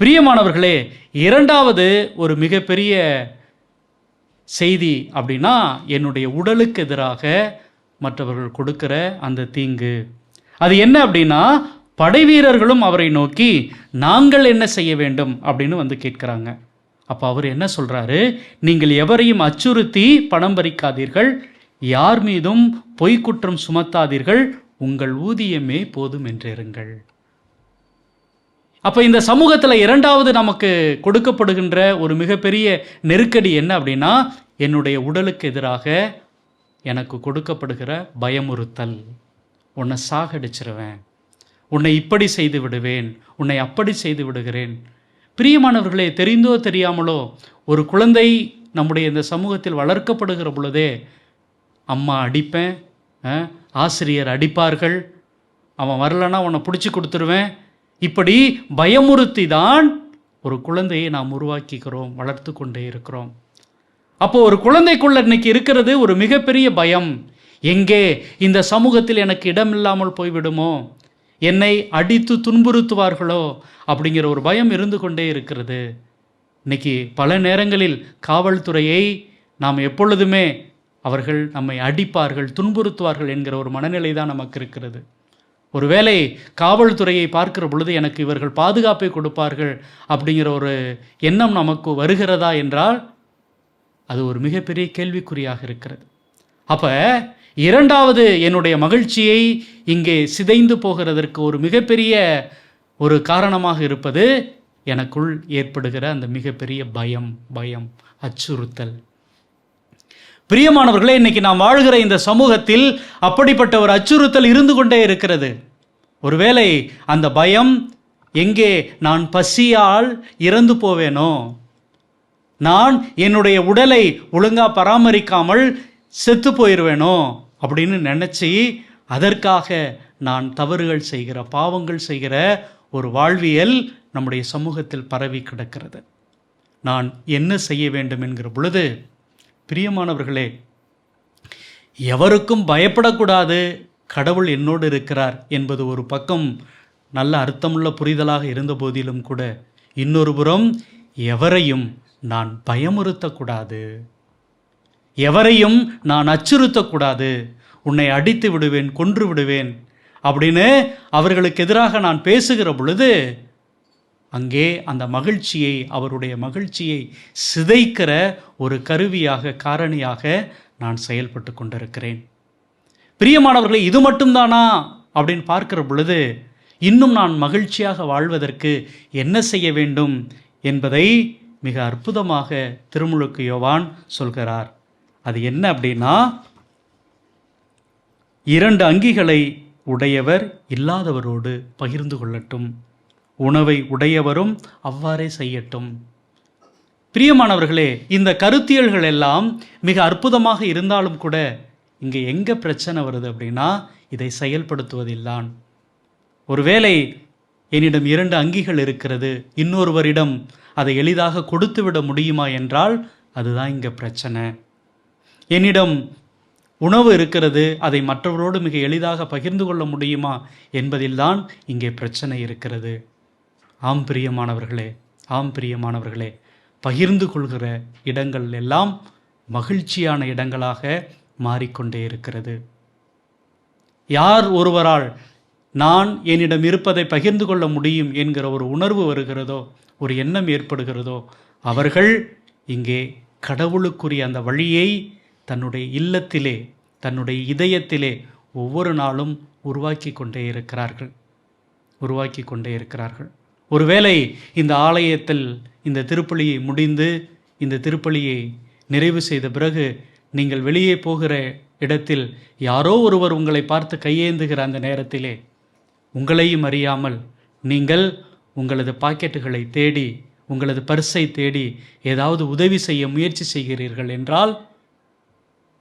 பிரியமானவர்களே, இரண்டாவது ஒரு மிகப்பெரிய செய்தி அப்படின்னா, என்னுடைய உடலுக்கு எதிராக மற்றவர்கள் கொடுக்கிற அந்த தீங்கு. அது என்ன அப்படின்னா, படை வீரர்களும் அவரை நோக்கி நாங்கள் என்ன செய்ய வேண்டும் அப்படின்னு வந்து கேட்குறாங்க. அப்போ அவர் என்ன சொல்கிறாரு, நீங்கள் எவரையும் அச்சுறுத்தி பணம் பறிக்காதீர்கள், யார் மீதும் பொய்க்குற்றம் சுமத்தாதீர்கள், உங்கள் ஊதியமே போதும் என்றிருங்கள். அப்போ இந்த சமூகத்தில் இரண்டாவது நமக்கு கொடுக்கப்படுகின்ற ஒரு மிகப்பெரிய நெருக்கடி என்ன அப்படின்னா, என்னுடைய உடலுக்கு எதிராக எனக்கு கொடுக்கப்படுகிற பயமுறுத்தல். உன்னை சாகடிச்சிருவேன், உன்னை இப்படி செய்து விடுவேன், உன்னை அப்படி செய்து விடுகிறேன். பிரியமானவர்களே, தெரிந்தோ தெரியாமலோ ஒரு குழந்தை நம்முடைய இந்த சமூகத்தில் வளர்க்கப்படுகிற பொழுதே அம்மா அடிப்பேன், ஆசிரியர் அடிப்பார்கள், அவன் வரலன்னா உன்னை பிடிச்சி கொடுத்துருவேன், இப்படி பயமுறுத்தி தான் ஒரு குழந்தையை நாம் உருவாக்கிக்கிறோம், வளர்த்து கொண்டே இருக்கிறோம். அப்போது ஒரு குழந்தைக்குள்ள இன்னைக்கு இருக்கிறது ஒரு மிகப்பெரிய பயம். எங்கே இந்த சமூகத்தில் எனக்கு இடம் இல்லாமல் போய்விடுமோ, என்னை அடித்து துன்புறுத்துவார்களோ அப்படிங்கிற ஒரு பயம் இருந்து கொண்டே இருக்கிறது. இன்னைக்கு பல நேரங்களில் காவல்துறையை நாம் எப்பொழுதுமே அவர்கள் நம்மை அடிப்பார்கள், துன்புறுத்துவார்கள் என்கிற ஒரு மனநிலை தான் நமக்கு இருக்கிறது. ஒருவேளை காவல்துறையை பார்க்கிற பொழுது எனக்கு இவர்கள் பாதுகாப்பை கொடுப்பார்கள் அப்படிங்கிற ஒரு எண்ணம் நமக்கு வருகிறதா என்றால் அது ஒரு மிகப்பெரிய கேள்விக்குறியாக இருக்கிறது. அப்போ இரண்டாவது என்னுடைய மகிழ்ச்சியை இங்கே சிதைந்து போகிறதற்கு ஒரு மிகப்பெரிய ஒரு காரணமாக இருப்பது எனக்குள் ஏற்படுகிற அந்த மிகப்பெரிய பயம், அச்சுறுத்தல். பிரியமானவர்களே, இன்னைக்கு நாம் வாழ்கிற இந்த சமூகத்தில் அப்படிப்பட்ட ஒரு அச்சுறுத்தல் இருந்து கொண்டே இருக்கிறது. ஒருவேளை அந்த பயம், எங்கே நான் பசியால் இறந்து போவேனோ, நான் என்னுடைய உடலை ஒழுங்கா பராமரிக்காமல் செத்து போயிடுவேனோ அப்படின்னு நினச்சி அதற்காக நான் தவறுகள் செய்கிற, பாவங்கள் செய்கிற ஒரு வாழ்வியல் நம்முடைய சமூகத்தில் பரவி கிடக்கிறது. நான் என்ன செய்ய வேண்டும் என்கிற பொழுது, பிரியமானவர்களே, எவருக்கும் பயப்படக்கூடாது, கடவுள் என்னோடு இருக்கிறார் என்பது ஒரு பக்கம் நல்ல அர்த்தமுள்ள புரிதலாக இருந்த போதிலும் கூட, இன்னொரு புறம் எவரையும் நான் பயமுறுத்தக்கூடாது, எவரையும் நான் அச்சுறுத்தக்கூடாது, உன்னை அடித்து விடுவேன், கொன்று விடுவேன் அப்படின்னு அவர்களுக்கு எதிராக நான் பேசுகிற பொழுது, அங்கே அந்த மகிழ்ச்சியை, அவருடைய மகிழ்ச்சியை சிதைக்கிற ஒரு கருவியாக, காரணியாக நான் செயல்பட்டு கொண்டிருக்கிறேன். பிரியமானவர்களே, இது மட்டும்தானா அப்படின்னு பார்க்கிற பொழுது, இன்னும் நான் மகிழ்ச்சியாக வாழ்வதற்கு என்ன செய்ய வேண்டும் என்பதை மிக அற்புதமாக திருமுழுக்கு யோவான் சொல்கிறார். அது என்ன அப்படின்னா, 2 அங்கிகளை உடையவர் இல்லாதவரோடு பகிர்ந்து கொள்ளட்டும், உணவை உடையவரும் அவ்வாறே செய்யட்டும். பிரியமானவர்களே, இந்த கருத்தியல்கள் எல்லாம் மிக அற்புதமாக இருந்தாலும் கூட இங்கே எங்கே பிரச்சனை வருது அப்படின்னா, இதை செயல்படுத்துவதில்தான். ஒருவேளை என்னிடம் 2 அங்கிகள் இருக்கிறது, இன்னொருவரிடம் அதை எளிதாக கொடுத்து விட முடியுமா என்றால் அதுதான் இங்கே பிரச்சனை. என்னிடம் உணவு இருக்கிறது, அதை மற்றவரோடு மிக எளிதாக பகிர்ந்து கொள்ள முடியுமா என்பதில்தான் இங்கே பிரச்சனை இருக்கிறது. ஆம் பிரியமானவர்களே, பகிர்ந்து கொள்கிற இடங்கள் எல்லாம் மகிழ்ச்சியான இடங்களாக மாறிக்கொண்டே இருக்கிறது. யார் ஒருவரால் நான் என்னிடம் இருப்பதை பகிர்ந்து கொள்ள முடியும் என்கிற ஒரு உணர்வு வருகிறதோ, ஒரு எண்ணம் ஏற்படுகிறதோ, அவர்கள் இங்கே கடவுளுக்குரிய அந்த வழியை தன்னுடைய இல்லத்திலே, தன்னுடைய இதயத்திலே ஒவ்வொரு நாளும் உருவாக்கி கொண்டே இருக்கிறார்கள். ஒருவேளை இந்த ஆலயத்தில் இந்த திருப்பலியை முடிந்து, இந்த திருப்பலியை நிறைவு செய்த பிறகு நீங்கள் வெளியே போகிற இடத்தில் யாரோ ஒருவர் உங்களை பார்த்து கையேந்துகிற அந்த நேரத்திலே, உங்களையும் அறியாமல் நீங்கள் உங்களது பாக்கெட்டுகளை தேடி, உங்களது பர்ஸை தேடி ஏதாவது உதவி செய்ய முயற்சி செய்கிறீர்கள் என்றால்,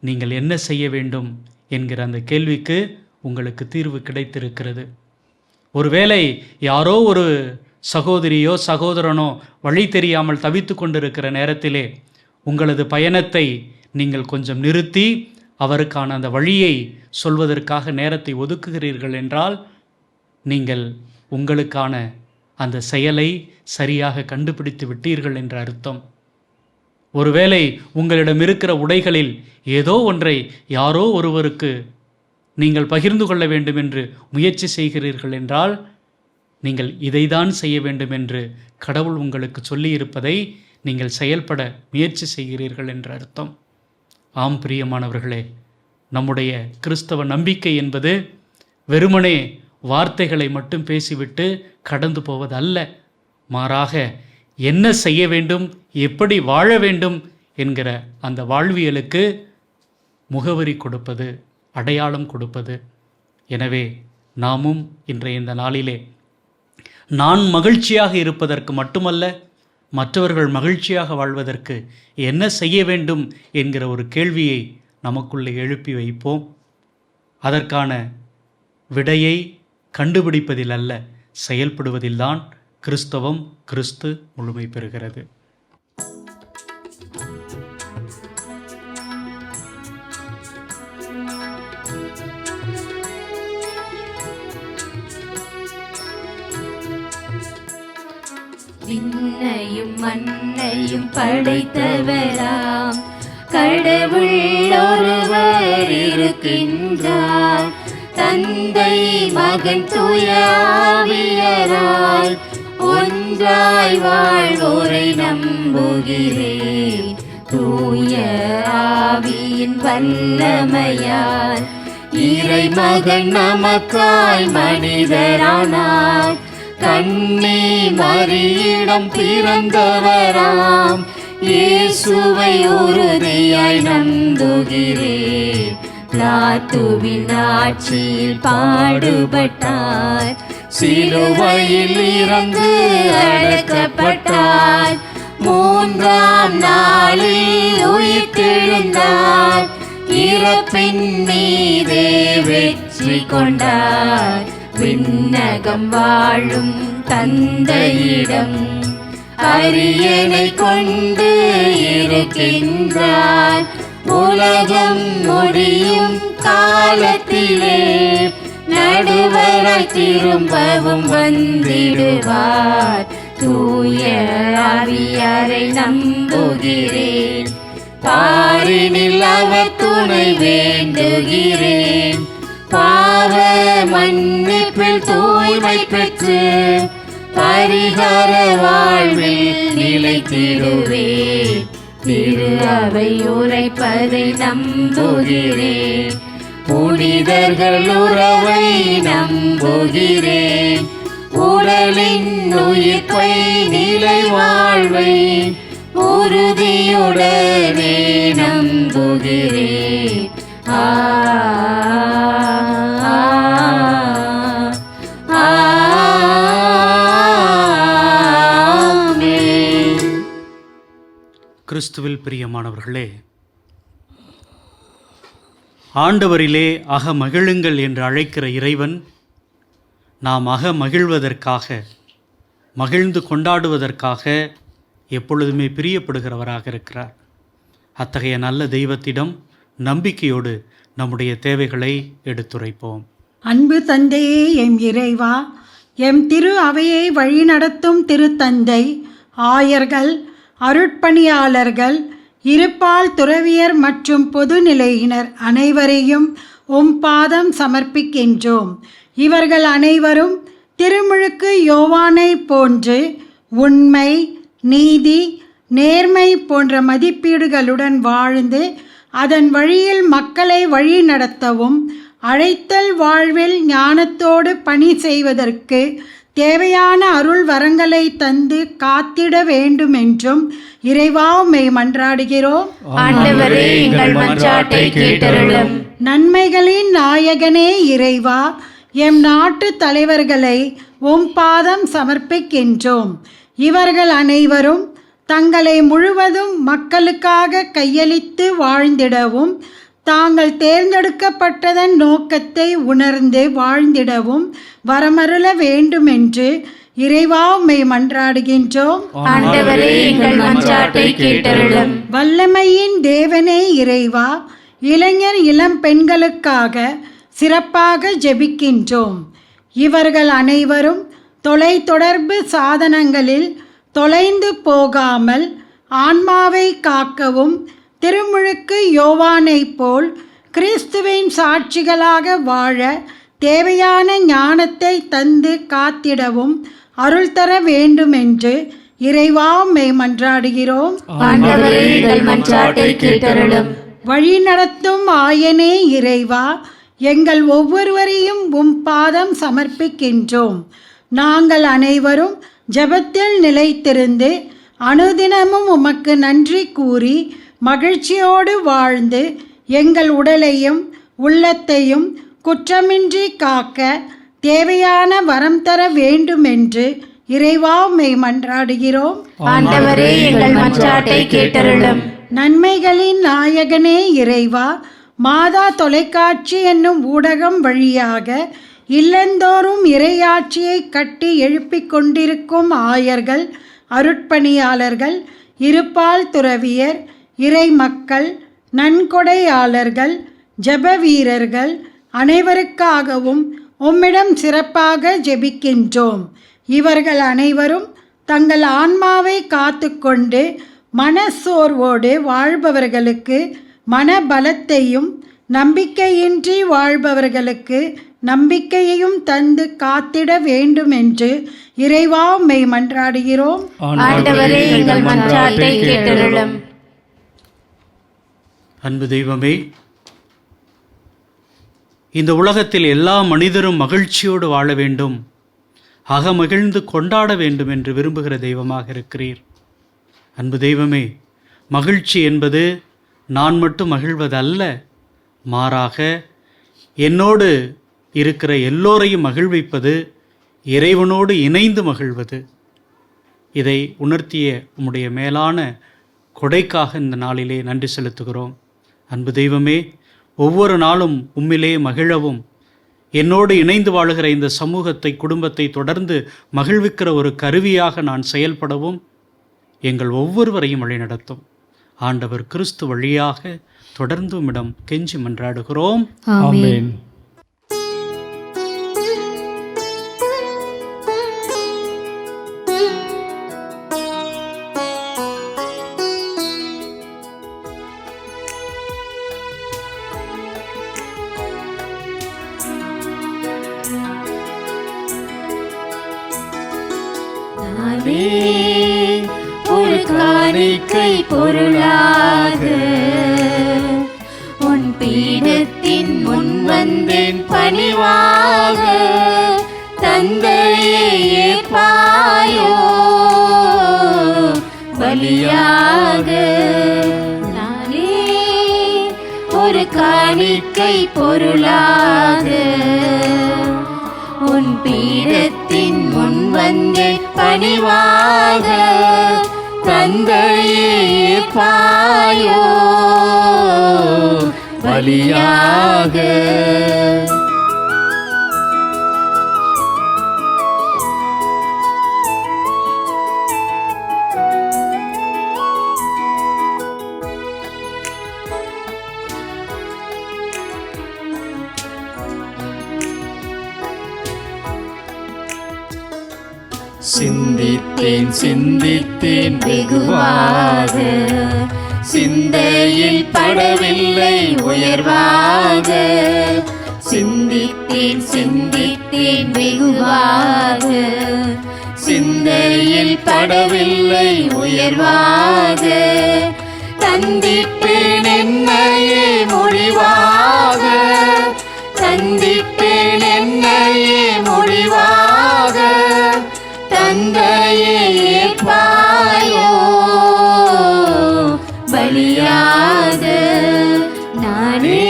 நீங்கள் என்ன செய்ய வேண்டும் என்கிற அந்த கேள்விக்கு உங்களுக்கு தீர்வு கிடைத்திருக்கிறது. ஒருவேளை யாரோ ஒரு சகோதரியோ சகோதரனோ வழி தெரியாமல் தவித்து கொண்டிருக்கிற நேரத்திலே உங்களது பயணத்தை நீங்கள் கொஞ்சம் நிறுத்தி அவருக்கான அந்த வழியை சொல்வதற்காக நேரத்தை ஒதுக்குகிறீர்கள் என்றால், நீங்கள் உங்களுக்கான அந்த செயலை சரியாக கண்டுபிடித்து விட்டீர்கள் என்ற அர்த்தம். ஒருவேளை உங்களிடம் இருக்கிற உடைகளில் ஏதோ ஒன்றை யாரோ ஒருவருக்கு நீங்கள் பகிர்ந்து கொள்ள வேண்டும் என்று முயற்சி செய்கிறீர்கள் என்றால், நீங்கள் இதைதான் செய்ய வேண்டும் என்று கடவுள் உங்களுக்கு சொல்லியிருப்பதை நீங்கள் செயல்பட முயற்சி செய்கிறீர்கள் என்ற அர்த்தம். ஆம் பிரியமானவர்களே, நம்முடைய கிறிஸ்தவ நம்பிக்கை என்பது வெறுமனே வார்த்தைகளை மட்டும் பேசிவிட்டு கடந்து போவது அல்ல. மாறாக என்ன செய்ய வேண்டும், எப்படி வாழ வேண்டும் என்கிற அந்த வாழ்வியலுக்கு முகவரி கொடுப்பது, அடையாளம் கொடுப்பது. எனவே நாமும் இன்றைய இந்த நாளிலே நான் மகிழ்ச்சியாக இருப்பதற்கு மட்டுமல்ல, மற்றவர்கள் மகிழ்ச்சியாக வாழ்வதற்கு என்ன செய்ய வேண்டும் என்கிற ஒரு கேள்வியை நமக்குள்ளே எழுப்பி வைப்போம். அதற்கான விடையை கண்டுபிடிப்பதில் அல்ல, செயல்படுவதில்தான் கிறிஸ்தவம், கிறிஸ்து முழுமை பெறுகிறது. விண்ணையும் மண்ணையும் படைத்தவராம் கடவுள் ஒருவர் இருக்கின்றார். தந்தை மகன் தூய ஆவியராய் ஒன்றாய் வாழ்வோரை நம்புகிறேன். தூய ஆவியின் வல்லமையால் இறைமகன் நமக்காய் மனிதரானார். கன்னி மரியிடம் பிறந்தவராம் இயேசுவை உறுதியாய் நம்புகிறேன். பிலாத்துவின் ஆட்சியில் பாடுபட்டார், சிலுவையில் இறந்து அடக்கப்பட்டார், மூன்றாம் நாளில் உயிர்த்தெழுந்தார், இறப்பின் மீதே வெற்றி கொண்டார். விண்ணகம் வாழும் தந்தையிடம் அரியணை கொண்டு இருக்கின்றார். உலகம் முடியும் காலத்திலே நடுவராய் திரும்பவும் வந்திடுவார். தூய ஆவியாரை நம்புகிறேன், பாரினில் அவர் துணை வேண்டுகிறேன். பாவ மன்னிப்பில் தூய்மை பெற்று பரிகார வாழ்வில் நிலைத்திடுவேன். திரு அவை உரைப்பதை நம்புகிறேன், புனிதர்கள் உறவை நம்புகிறேன். உடலின் உயிர்ப்பை நிலை வாழ்வை உறுதியுடனே நம்புகிறேன். கிறிஸ்துவில் பிரியமானவர்களே, ஆண்டவரிலே அக மகிழுங்கள் என்று அழைக்கிற இறைவன் நாம் அக மகிழ்வதற்காக, மகிழ்ந்து கொண்டாடுவதற்காக எப்பொழுதுமே பிரியப்படுகிறவராக இருக்கிறார். அத்தகைய நல்ல தெய்வத்திடம் நம்பிக்கையோடு நம்முடைய தேவைகளை எடுத்துரைப்போம். அன்பு தந்தையே, எம் இறைவா, எம் திரு அவையை வழிநடத்தும் திருத்தந்தை, ஆயர்கள், அருட்பணியாளர்கள், இருபால் துறவியர் மற்றும் பொதுநிலையினர் அனைவரையும் உம் பாதம் சமர்ப்பிக்கின்றோம். இவர்கள் அனைவரும் திருமுழுக்கு யோவானை போன்று உண்மை, நீதி, நேர்மை போன்ற மதிப்பீடுகளுடன் வாழ்ந்து அதன் வழியில் மக்களை வழி நடத்தவும், அழைத்தல் வாழ்வில் ஞானத்தோடு பணி செய்வதற்கு தேவையான அருள் வரங்களை தந்து காத்திட வேண்டும் என்றும் இறைவா உம்மை மன்றாடுகிறோம். ஆண்டவரே, எங்கள் மன்றாட்டை கேட்டருளும். நன்மைகளின் நாயகனே இறைவா, எம் நாட்டு தலைவர்களை உம் பாதம் சமர்ப்பிக்கின்றோம். இவர்கள் அனைவரும் தங்களை முழுவதும் மக்களுக்காக கையளித்து வாழ்ந்திடவும், தாங்கள் தேர்ந்தெடுக்கப்பட்டதன் நோக்கத்தை உணர்ந்து வாழ்ந்திடவும் வரமருள வேண்டுமென்று இறைவா உம்மை மன்றாடுகின்றோம். ஆண்டவரே, எங்கள் மன்றாட்டை கேட்டருளும். வல்லமையின் தேவனே இறைவா, இளைஞர் இளம் பெண்களுக்காக சிறப்பாக ஜெபிக்கின்றோம். இவர்கள் அனைவரும் தொலைத்தொடர்பு சாதனங்களில் தொலைந்து போகாமல் ஆன்மாவை காக்கவும், திருமுழுக்கு யோவானை போல் கிறிஸ்துவின் சாட்சிகளாக வாழ தேவையான ஞானத்தை தந்து காத்திடவும் அருள் தர வேண்டுமென்று இறைவா உம்மை மன்றாடுகிறோம். ஆண்டவரே, எங்கள் மன்றாட்டை கேட்டருளும். வழி நடத்தும் ஆயனே இறைவா, எங்கள் ஒவ்வொருவரையும் உம் பாதம் சமர்ப்பிக்கின்றோம். நாங்கள் அனைவரும் ஜெபத்தில் நிலைத்திருந்து அனுதினமும் உமக்கு நன்றி கூறி மகிழ்ச்சியோடு வாழ்ந்து எங்கள் உடலையும் உள்ளத்தையும் குற்றமின்றி காக்க தேவையான வரம் தர வேண்டுமென்று இறைவா உம்மை மன்றாடுகிறோம். ஆண்டவரே, எங்கள் மன்றாட்டை கேட்டருளும். நன்மைகளின் நாயகனே இறைவா, மாதா தொலைக்காட்சி என்னும் ஊடகம் வழியாக இல்லந்தோறும் இறையாட்சியை கட்டி எழுப்பிக் கொண்டிருக்கும் ஆயர்கள், அருட்பணியாளர்கள், இருபால் துறவியர், இறை மக்கள், நன்கொடையாளர்கள், ஜெப வீரர்கள் அனைவருக்காகவும் உம்மிடம் சிறப்பாக ஜெபிக்கின்றோம். இவர்கள் அனைவரும் தங்கள் ஆன்மாவை காத்துக்கொண்டு மனச்சோர்வோடு வாழ்பவர்களுக்கு மனபலத்தையும், நம்பிக்கையின்றி வாழ்பவர்களுக்கு நம்பிக்கையையும் தந்து காத்திட வேண்டும் என்று இறைவா உம்மை மன்றாடுகிறோம். ஆண்டவரே, எங்கள் மன்றாட்டை கேட்டருளும். அன்பு தெய்வமே, இந்த உலகத்தில் எல்லா மனிதரும் மகிழ்ச்சியோடு வாழ வேண்டும், அகமகிழ்ந்து கொண்டாட வேண்டும் என்று விரும்புகிற தெய்வமாக இருக்கிறீர். அன்பு தெய்வமே, மகிழ்ச்சி என்பது நான் மட்டும் மகிழ்வதல்ல, மாறாக என்னோடு இருக்கிற எல்லோரையும் மகிழ்விப்பது, இறைவனோடு இணைந்து மகிழ்வது. இதை உணர்த்திய உம்முடைய மேலான கொடைக்காக இந்த நாளிலே நன்றி செலுத்துகிறோம். அன்பு தெய்வமே, ஒவ்வொரு நாளும் உம்மிலே மகிழவும், என்னோடு இணைந்து வாழுகிற இந்த சமூகத்தை, குடும்பத்தை தொடர்ந்து மகிழ்விக்கிற ஒரு கருவியாக நான் செயல்படவும் எங்கள் ஒவ்வொருவரையும் வழிநடத்தும். ஆண்டவர் கிறிஸ்து வழியாக தொடர்ந்து உம்மிடம் கெஞ்சி மன்றாடுகிறோம். ஆமென். ஒரு காணிக்கை பொருளாக உன் பீடத்தின் முன் வந்தேன் பணிவாக, தந்தையே ஏற்பாயோ பலியாக. நானே ஒரு காணிக்கை பொருளாக உன் பீடத்தின் முன் வந்தேன் பணிவாக, தந்தையே ஏற்பாயோ பலியாக. சிந்தித்தேன் சிந்தித்தேன் வெகுவாக, சிந்தையில் படவில்லை உயர்வாக. சிந்தித்தேன் சிந்தித்தேன் வெகுவாக, சிந்தையில் படவில்லை உயர்வாக. தந்திப்பேன் என்னையே மொழிவாக, தந்திப்பேன் என்னையே மொழிவாக. தந்தையே ஏற்பாயோ பலியாக. நானே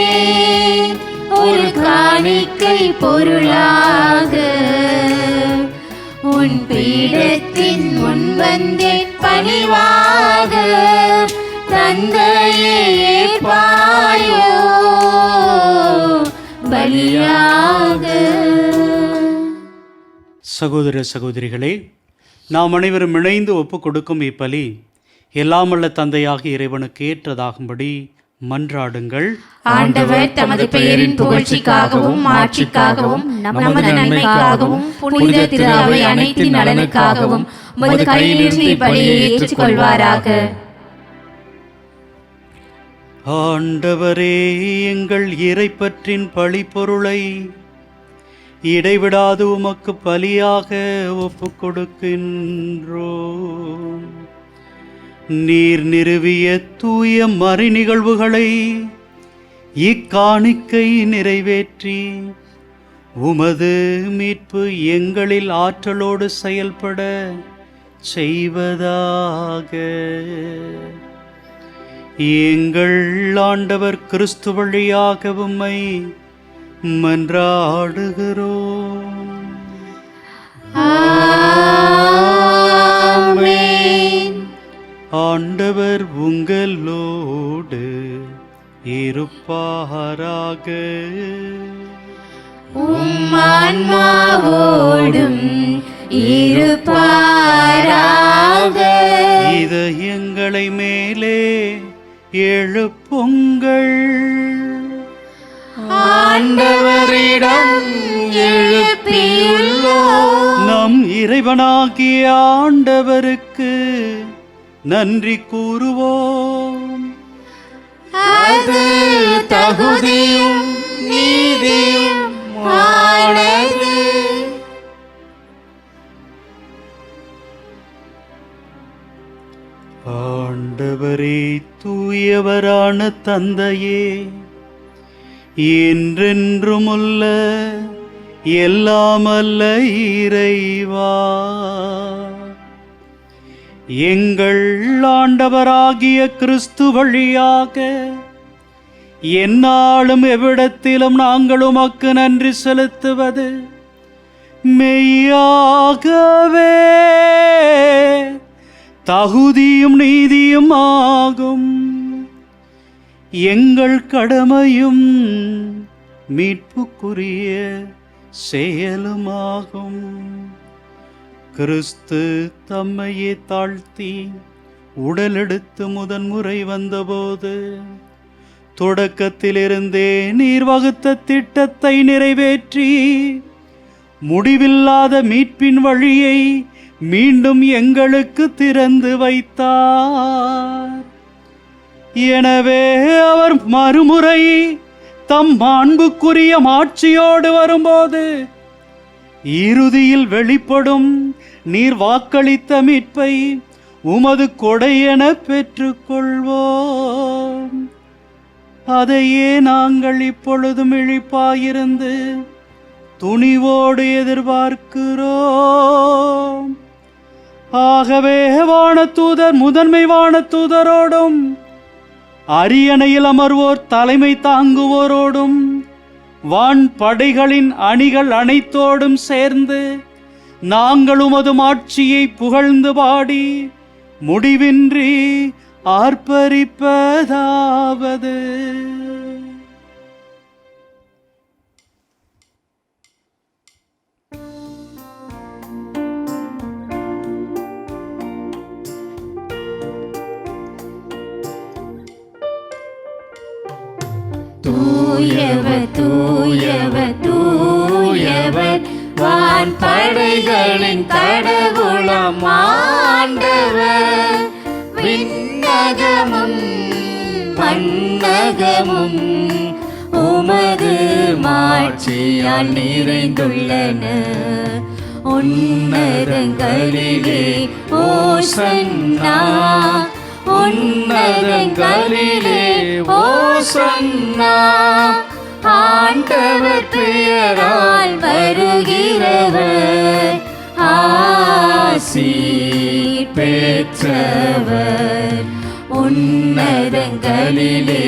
ஒரு காணிக்கை பொருளாக உன் பீடத்தின் முன் வந்தேன் பணிவாக, தந்தையே ஏற்பாயோ பலியாக. சகோதர சகோதரிகளே, நாம் அனைவரும் இணைந்து ஒப்புக் கொடுக்கும் இப்பலி எல்லாமல்ல தந்தையாக இறைவனுக்கு ஏற்றதாகும்படி மன்றாடுங்கள். ஆண்டவர் தமது பெயரின் புகழ்ச்சிக்காகவும் மாட்சிக்காகவும் நமது நன்மைக்காகவும் புனித திரு அவை அனைத்தின் நலனுக்காகவும் உமது கையிலிருந்து இப்பலியை ஏற்றுக்கொள்வாராக. ஆண்டவரே, எங்கள் இறைப்பற்றின் பழிப்பொருளை இடைவிடாது உமக்கு பலியாக ஒப்புக் கொடுக்கின்றோம். நீர் நிறுவிய தூய மறை நிகழ்வுகளை இக்காணிக்கை நிறைவேற்றி உமது மீட்பு எங்களில் ஆற்றலோடு செயல்பட செய்வதாக. எங்கள் ஆண்டவர் கிறிஸ்து வழியாக உம்மை மன்றாடுகிறோம். ஆமென். ஆண்டவர் உங்களோடு இருப்பாராக. உம் ஆன்மாவோடும் இருப்பாராக. இதயங்களை மேலே எழுப்புங்கள். ஆண்டவரிடம் எழுப்பியுள்ளோம். நம் இறைவனாகிய ஆண்டவருக்கு நன்றி கூறுவோம். அது தகுதியும் நீதியும் ஆனது. ஆண்டவரே, தூயவரான தந்தையே, என்றென்றுமுள்ள எல்லாமல்ல இறைவா, எங்கள் ஆண்டவராகிய கிறிஸ்து வழியாக எந்நாளும் எவ்விடத்திலும் நாங்கள் உமக்கு நன்றி செலுத்துவது மெய்யாகவே தகுதியும் நீதியும் ஆகும். எங்கள் கடமையும் மீட்புக்குரிய செயலுமாகும். கிறிஸ்து தம்மையே தாழ்த்தி உடலெடுத்து முதன்முறை வந்தபோது தொடக்கத்திலிருந்தே நீர் வகுத்த திட்டத்தை நிறைவேற்றி முடிவில்லாத மீட்பின் வழியை மீண்டும் எங்களுக்கு திறந்து வைத்தார். எனவே அவர் மறுமுறை தம் மாண்புக்குரிய மாட்சியோடு வரும்போது இறுதியில் வெளிப்படும் நீர் வாக்களித்த மீட்பை உமது கொடையென பெற்றுக்கொள்வோம். அதையே நாங்கள் இப்பொழுதும் இழிப்பாயிருந்து துணிவோடு எதிர்பார்க்கிறோம். ஆகவே வானதூதர் முதன்மை வானதூதரோடும் அரியணையில் அமர்வோர் தலைமை தாங்குவோரோடும் வான் படைகளின் அணிகள் அனைத்தோடும் சேர்ந்து நாங்கள் உமது மாட்சியை புகழ்ந்து பாடி முடிவின்றி ஆர்ப்பரிப்பதாவது: தூயவர் தூயவர் தூயவர் வான் படைகளின் கடவுளாம் ஆண்டவர். விண்ணகமும் மண்ணகமும் உமது மாட்சியால் நிறைந்துள்ளன. உன்னதங்களிலே ஓசன்னா, உன்னதங்களிலே ஓசன்னா. ஆண்டவர் பெயரால் வருகிறவர் ஆசி பெற்றவர். உன்னதங்களிலே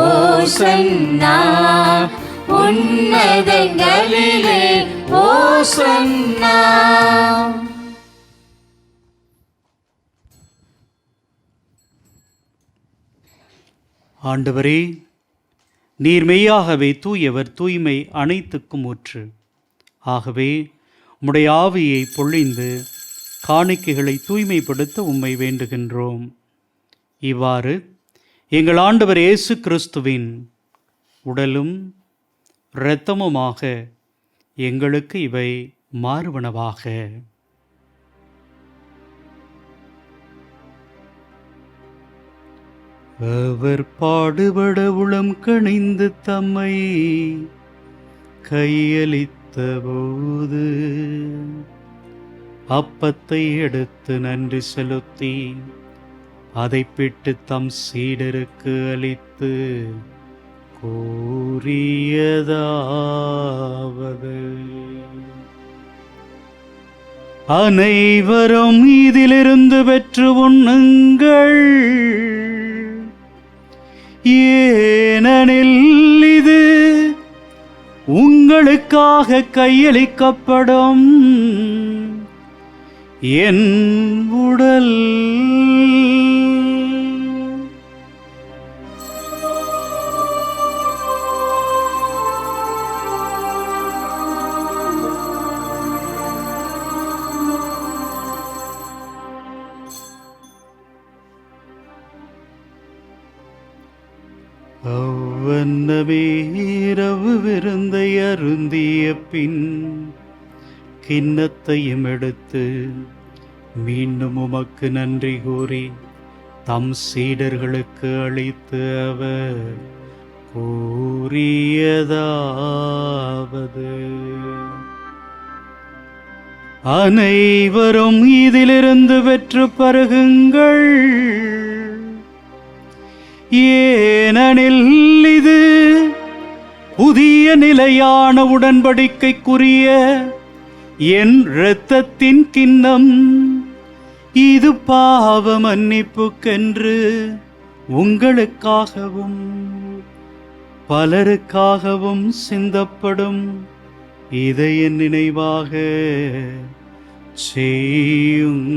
ஓசன்னா, உன்னதங்களிலே ஓசன்னா. ஆண்டவரே, நீர் மெய்யாகவே தூயவர், தூய்மை அனைத்துக்கும் ஊற்று. ஆகவே உம்முடைய ஆவியை பொழிந்து காணிக்கைகளை தூய்மைப்படுத்த உம்மை வேண்டுகின்றோம். இவ்வாறு எங்கள் ஆண்டவர் இயேசு கிறிஸ்துவின் உடலும் இரத்தமுமாக எங்களுக்கு இவை மாறுவனவாக. அவர் பாடுபட உளம் கணிந்து தம்மை கையளித்த போது அப்பத்தை எடுத்து நன்றி செலுத்தி அதை பிட்டு தம் சீடருக்கு அளித்து கூறியதாவது: அனைவரும் இதிலிருந்து பெற்று உண்ணுங்கள், ஏனெனில் இது உங்களுக்காக கையளிக்கப்படும் என் உடல். அவ்வண்ணமே இரவு விருந்தை அருந்திய பின் கிண்ணத்தையும் எடுத்து மீண்டும் உமக்கு நன்றி கூறி தம் சீடர்களுக்கு அளித்து அவர் கூறியதாவது: அனைவரும் இதிலிருந்து பெற்று பருகுங்கள், ஏனெனில் இது புதிய நிலையான உடன்படிக்கைக்குரிய என் இரத்தத்தின் கிண்ணம். இது பாவ மன்னிப்புக்கென்று உங்களுக்காகவும் பலருக்காகவும் சிந்தப்படும். இதை என் நினைவாக செய்யுங்கள்.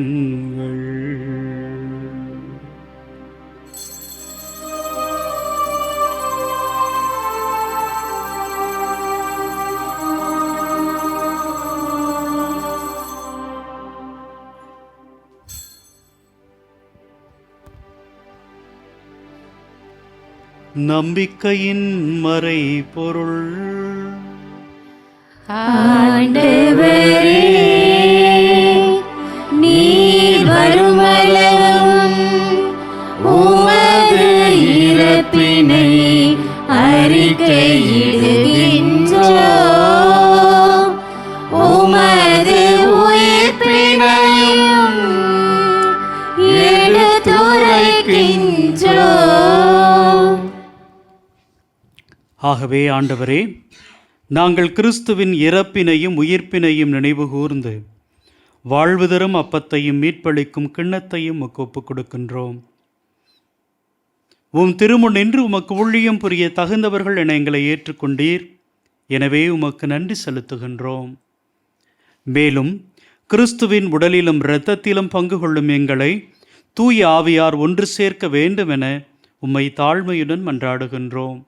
நம்பிக்கையின் மறை பொருள். ஆண்டவரே, நீர் வருமளவும் உமது இறப்பினை அறிக்கையிடுகின்றோம். உமது உயிர்ப்பினையும் எடுத்துரைக்கின்றோம். ஆகவே ஆண்டவரே, நாங்கள் கிறிஸ்துவின் இறப்பினையும் உயிர்ப்பினையும் நினைவு கூர்ந்து வாழ்வு தரும் அப்பத்தையும் மீட்பளிக்கும் கிண்ணத்தையும் உமக்கு ஒப்புக் கொடுக்கின்றோம். உம் திருமுன் நின்று உமக்கு ஊழியம் புரிய தகுந்தவர்கள் என எங்களை ஏற்றுக்கொண்டீர். எனவே உமக்கு நன்றி செலுத்துகின்றோம். மேலும் கிறிஸ்துவின் உடலிலும் இரத்தத்திலும் பங்கு கொள்ளும் எங்களை தூய ஆவியார் ஒன்று சேர்க்க வேண்டும் என உம்மை தாழ்மையுடன் மன்றாடுகின்றோம்.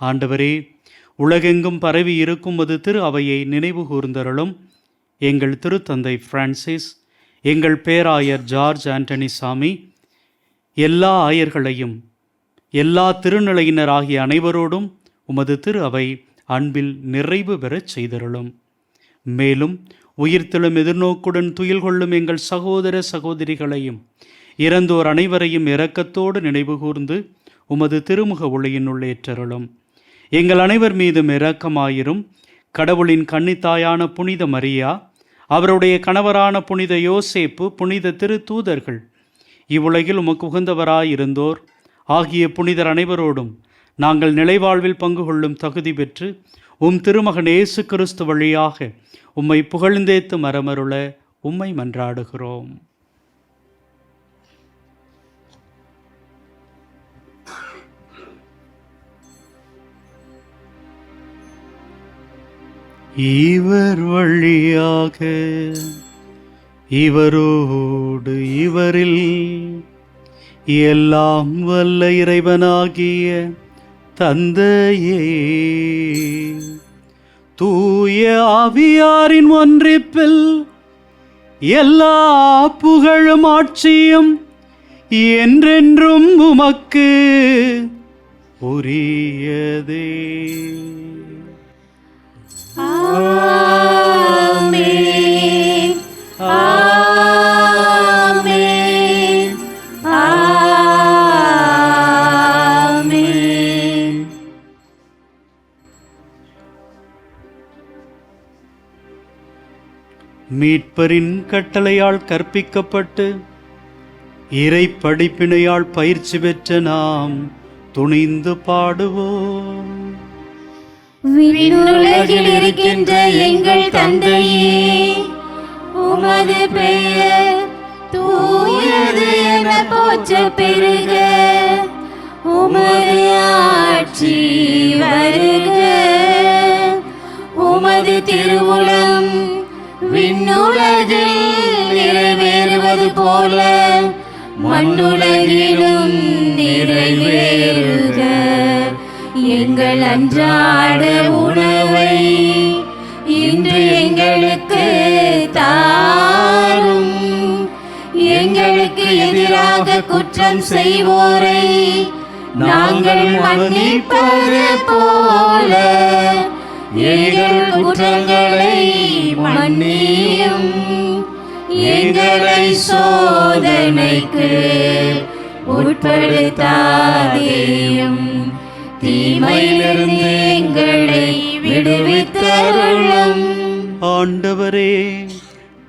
ஆண்டவரே, உலகெங்கும் பரவி இருக்கும் அது திரு அவையை நினைவு கூர்ந்தருளும். எங்கள் திருத்தந்தை பிரான்சிஸ், எங்கள் பேராயர் ஜார்ஜ் ஆண்டனி சாமி, எல்லா ஆயர்களையும் எல்லா திருநிலையினர் ஆகிய அனைவரோடும் உமது திரு அவை அன்பில் நிறைவு பெறச் செய்தருளும். மேலும் உயிர்த்தெழும் எதிர்நோக்குடன் துயில் கொள்ளும் எங்கள் சகோதர சகோதரிகளையும் இறந்தோர் அனைவரையும் இரக்கத்தோடு நினைவு கூர்ந்து உமது திருமுக ஒளியினுள் ஏற்றருளும். எங்கள் அனைவர் மீதும் இரக்கமாயிரும். கடவுளின் கன்னித்தாயான புனித மரியா, அவருடைய கணவரான புனித யோசேப்பு, புனித திருத்தூதர்கள், இவ்வுலகில் உமக்கு உகந்தவராயிருந்தோர் ஆகிய புனிதர் அனைவரோடும் நாங்கள் நிலைவாழ்வில் பங்கு கொள்ளும் தகுதி பெற்று உம் திருமகன் இயேசு கிறிஸ்து வழியாக உம்மை புகழ்ந்தேத்து மரமருள உம்மை மன்றாடுகிறோம். இவர் வழியாக இவரோடு இவரில் எல்லாம் வல்ல இறைவனாகிய தந்தையே, தூய ஆவியாரின் ஒன்றிப்பில் எல்லா புகழும் ஆட்சியும் என்றென்றும் உமக்கு உரியதே. ஆமென். ஆமென். ஆமென். மீட்பரின் கட்டளையால் கற்பிக்கப்பட்டு இறை படிப்பினையால் பயிற்சி பெற்ற நாம் துணிந்து பாடுவோம். விண்ணுலகில் இருக்கின்ற எங்கள் தந்தையே, உமது பெயர் தூயது என போற்ற பெருக. உமது ஆட்சி வருக. உமது திருவுளம் விண்ணுலகில் நிறைவேறுவது போல மண்ணுலகிலும் நிறைவேறுக. எங்கள் அன்றாட உணவை இன்று எங்களுக்கு தாரும். எங்களுக்கு எதிராக குற்றம் செய்வோரை நாங்கள் மன்னிப்பது போல எங்கள் குற்றங்களை மன்னியும். எங்களை சோதனைக்கு உட்படுத்தாதேயும், தீமையிலிருந்து எங்களை விடுவித்தருளும். ஆண்டவரே,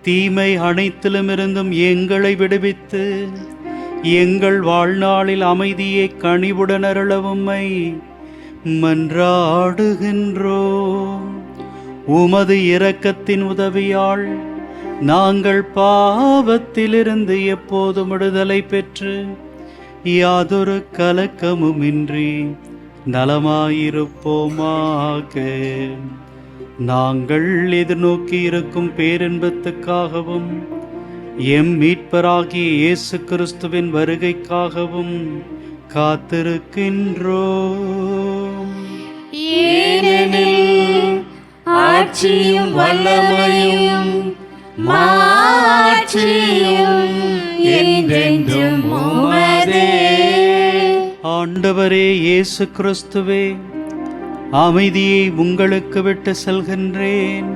தீமை அனைத்திலுமிருந்தும் எங்களை விடுவித்து எங்கள் வாழ்நாளில் அமைதியை கனிவுடன் அருள உம்மை மன்றாடுகின்றோம். உமது இரக்கத்தின் உதவியால் நாங்கள் பாவத்திலிருந்து எப்போதும் விடுதலை பெற்று யாதொரு கலக்கமுமின்றி நலமாயிருப்போமாக. நாங்கள் எதிர்நோக்கி இருக்கும் பேரின்பத்துக்காகவும் எம் மீட்பராகிய இயேசு கிறிஸ்துவின் வருகைக்காகவும் காத்திருக்கின்றோம். ஏனெனில் ஆட்சியும் வல்லமையும் மாட்சியும் என்றென்றும் உமதே. ஆண்டவரே இயேசு கிறிஸ்துவே, அமைதியை உங்களுக்கு விட்டு செல்கின்றேன்,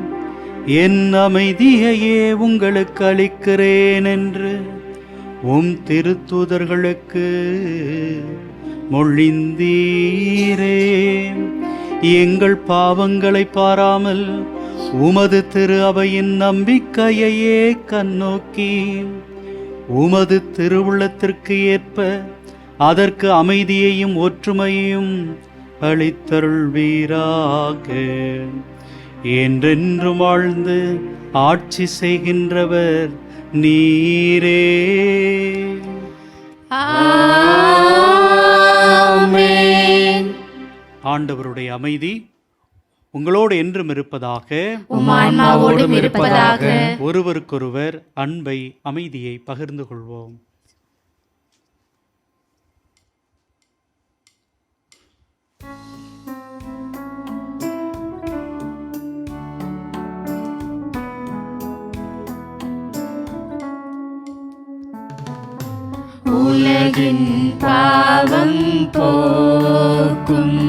என் அமைதியையே உங்களுக்கு அளிக்கிறேன் என்று உம் திருத்தூதர்களுக்கு மொழிந்தீரே. எங்கள் பாவங்களை பாராமல் உமது திரு அவையின் நம்பிக்கையையே கண்ணோக்கி உமது திருவுள்ளத்திற்கு ஏற்ப அதற்கு அமைதியையும் ஒற்றுமையையும் அளித்தருள்வீராக. என்றென்றும் வாழ்ந்து ஆட்சி செய்கின்றவர் நீரே. ஆமென். ஆண்டவருடைய அமைதி உங்களோடு என்றும் இருப்பதாக. உம் ஆன்மாவோடும் இருப்பதாக. ஒருவருக்கொருவர் அன்பை, அமைதியை பகிர்ந்து கொள்வோம். உலகின் பாவம் போக்கும்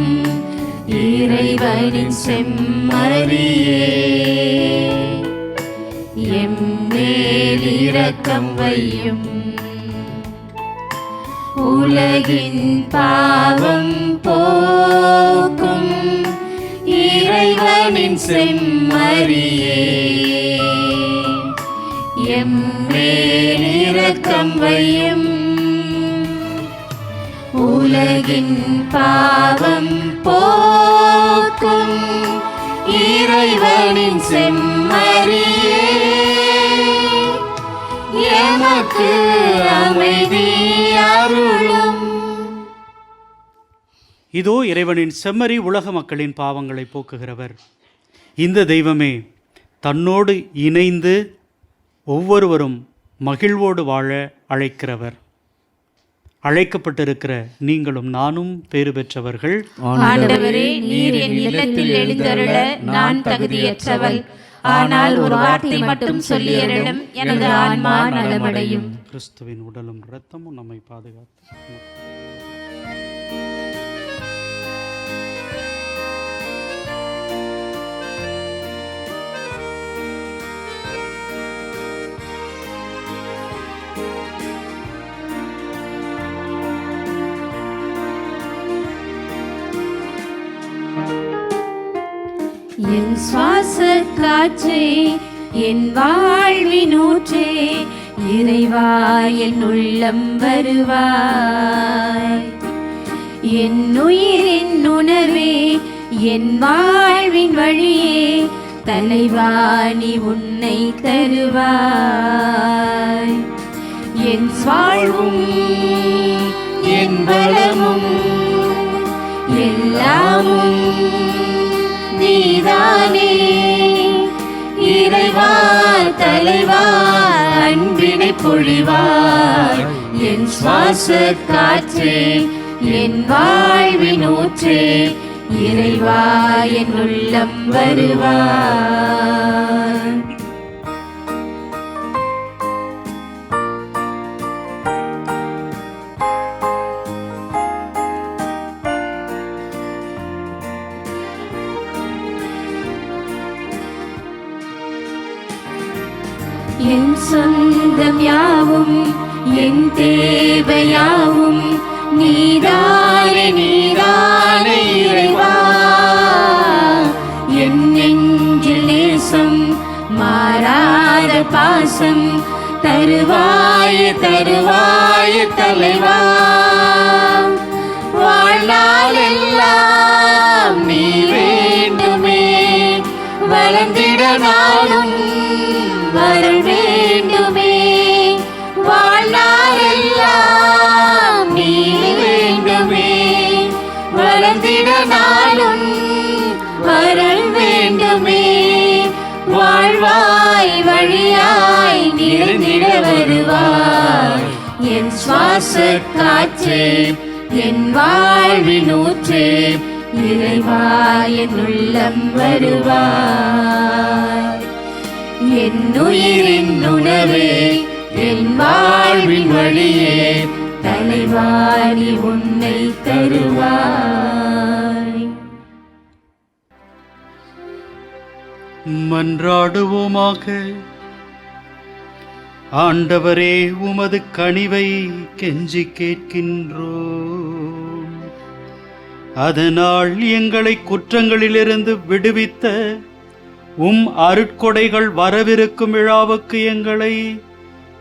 இறைவனின் செம்மறியே, எம்மேல் இரக்கம் வையும். உலகின் பாவம் போக்கும் இறைவனின் செம்மறியே, எம்மேல் இரக்கம் வையும். உலகின் பாவம் போக்கும் இறைவனின் செம்மறியே, எமக்கு அமைதி அருளும். இதோ இறைவனின் செம்மறி, உலக மக்களின் பாவங்களை போக்குகிறவர். இந்த தெய்வமே தன்னோடு இணைந்து ஒவ்வொருவரும் மகிழ்வோடு வாழ அழைக்கிறவர். அழைக்கப்பட்டிருக்கிற நீங்களும் நானும் பேறு பெற்றவர்கள். ஆண்டவரே, நீர் என் இல்லத்தில் எழுந்தருள நான் தகுதியற்றவள். ஆனால் ஒரு வார்த்தை மட்டும் சொல்லியருளும், எனது ஆன்மா நலமடையும். கிறிஸ்துவின் உடலும் இரத்தமும் நம்மை பாதுகாத்து. என் சுவாச காற்றே, என் வாழ்வினூற்றே, இறைவா என் உள்ளம் வருவாய். என் உயிரின் உணர்வே, என் வாழ்வின் வழியே, தலைவா நீ உன்னை தருவாய். என் வாழ்வும் என் பலமும் எல்லாமும் நீதானே. இறைவா தலைவா அன்பினை பொழிவாய். என் சுவாச காற்றே, என் வாழ்வின் ஊற்றே, இறைவா என் உள்ளம் வருவாய். என் சொந்தம் யாவும் என் தேவையாவும் நீதானே நீதானே இறைவா. என் நெஞ்சில் நேசம் மாறாத பாசம் தருவாய தருவாய தலைவா. வாழ்நாள் எல்லாம் வேண்டுமே. வளர்ந்திட நாளும் அருள் வேண்டுமே. வாழ்நாளெல்லாம் நீ வேண்டுமே. வளர்ந்திட நாளும் அருள் வேண்டுமே. வாழ்வாய் வழியாய் நிறைந்திட வருவாய். என் சுவாச காற்றே, என் வாழ்வின் ஊற்றே, இறைவா என் உள்ளம் வருவாய். என் உயிரின் உணவே, என் வாழ்வின் வழியே, தலைவா நீ உன்னை தருவாய். மன்றாடுவோமாக. ஆண்டவரே, உமது கனிவை கெஞ்சி கேட்கின்றோம். அதனால் எங்களை குற்றங்களிலிருந்து விடுவித்த அருட்கொடைகள் வரவிருக்கும் விழாவுக்கு எங்களை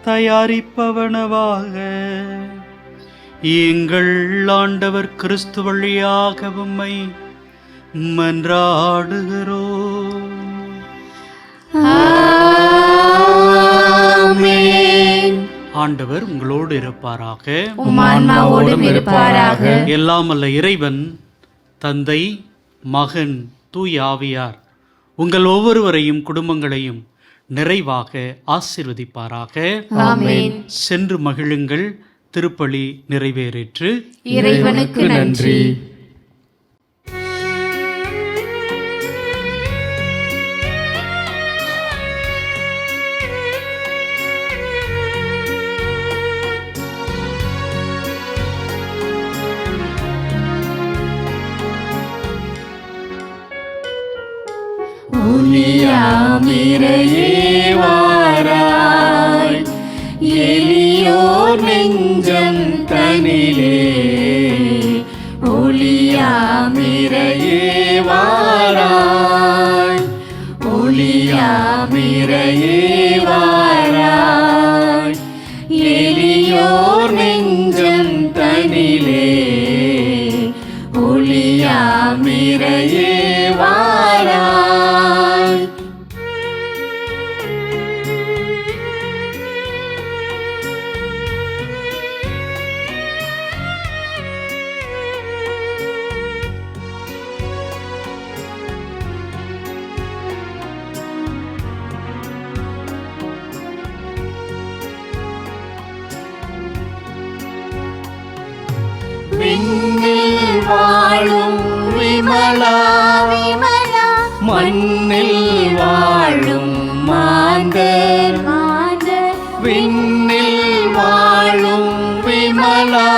தயாரிப்பவனவாக. எங்கள் ஆண்டவர் கிறிஸ்து வழியாக உம்மை மன்றாடுகிறோம். ஆமென். ஆண்டவர் உங்களோடு இருப்பாராக. உம் ஆன்மாவோடும் இருப்பாராக. எல்லாம் அல்ல இறைவன் தந்தை, மகன், தூய ஆவியார் உங்கள் ஒவ்வொருவரையும் குடும்பங்களையும் நிறைவாக ஆசீர்வதிப்பாராக. ஆமென். சென்று மகிழுங்கள். திருப்பலி நிறைவேறிற்று. இறைவனுக்கு நன்றி. ஒளியாமிரையே வாராய். எளியோர் நெஞ்சம் தனிலே. ஒளியாமிரையே வாராய். ஒளியாமிரையே வாராய். எளியோர் நெஞ்சம் தனிலே. ஒளியாமிரையே வாராய். விண்ணில் வாழும் விமலா விமலா. மண்ணில் வாழும் மாந்தர் மாந்தர். விண்ணில் வாழும் விமலா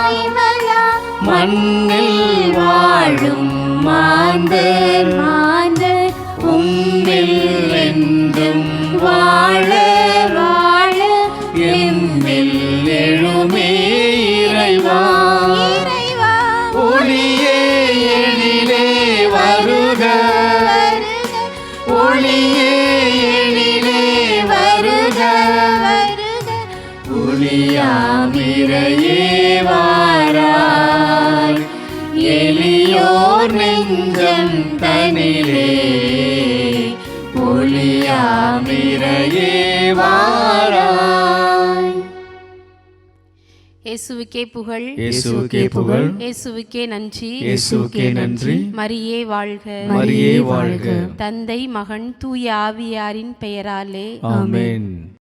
விமலா. மண்ணில் வாழும் மாந்தர் மாந்தர். உம்மில் என்றும் வாழ வாழ எம்மில் எழுமே இறைவா. ஒளியே எழிலே வருக. ஒளியே எழிலே வருக. ஒளியாமிரையே வாராய். எளியோர் நெஞ்சம் தனிலே. ஒளியாமிரையே வாராய். இயேசுவுக்கே புகழ். இயேசுவுக்கே புகழ். இயேசுவுக்கே நன்றி. இயேசுவுக்கே நன்றி. மரியே வாழ்க. மரியே வாழ்க. தந்தை, மகன், தூய ஆவியாரின் பெயராலே ஆமென்.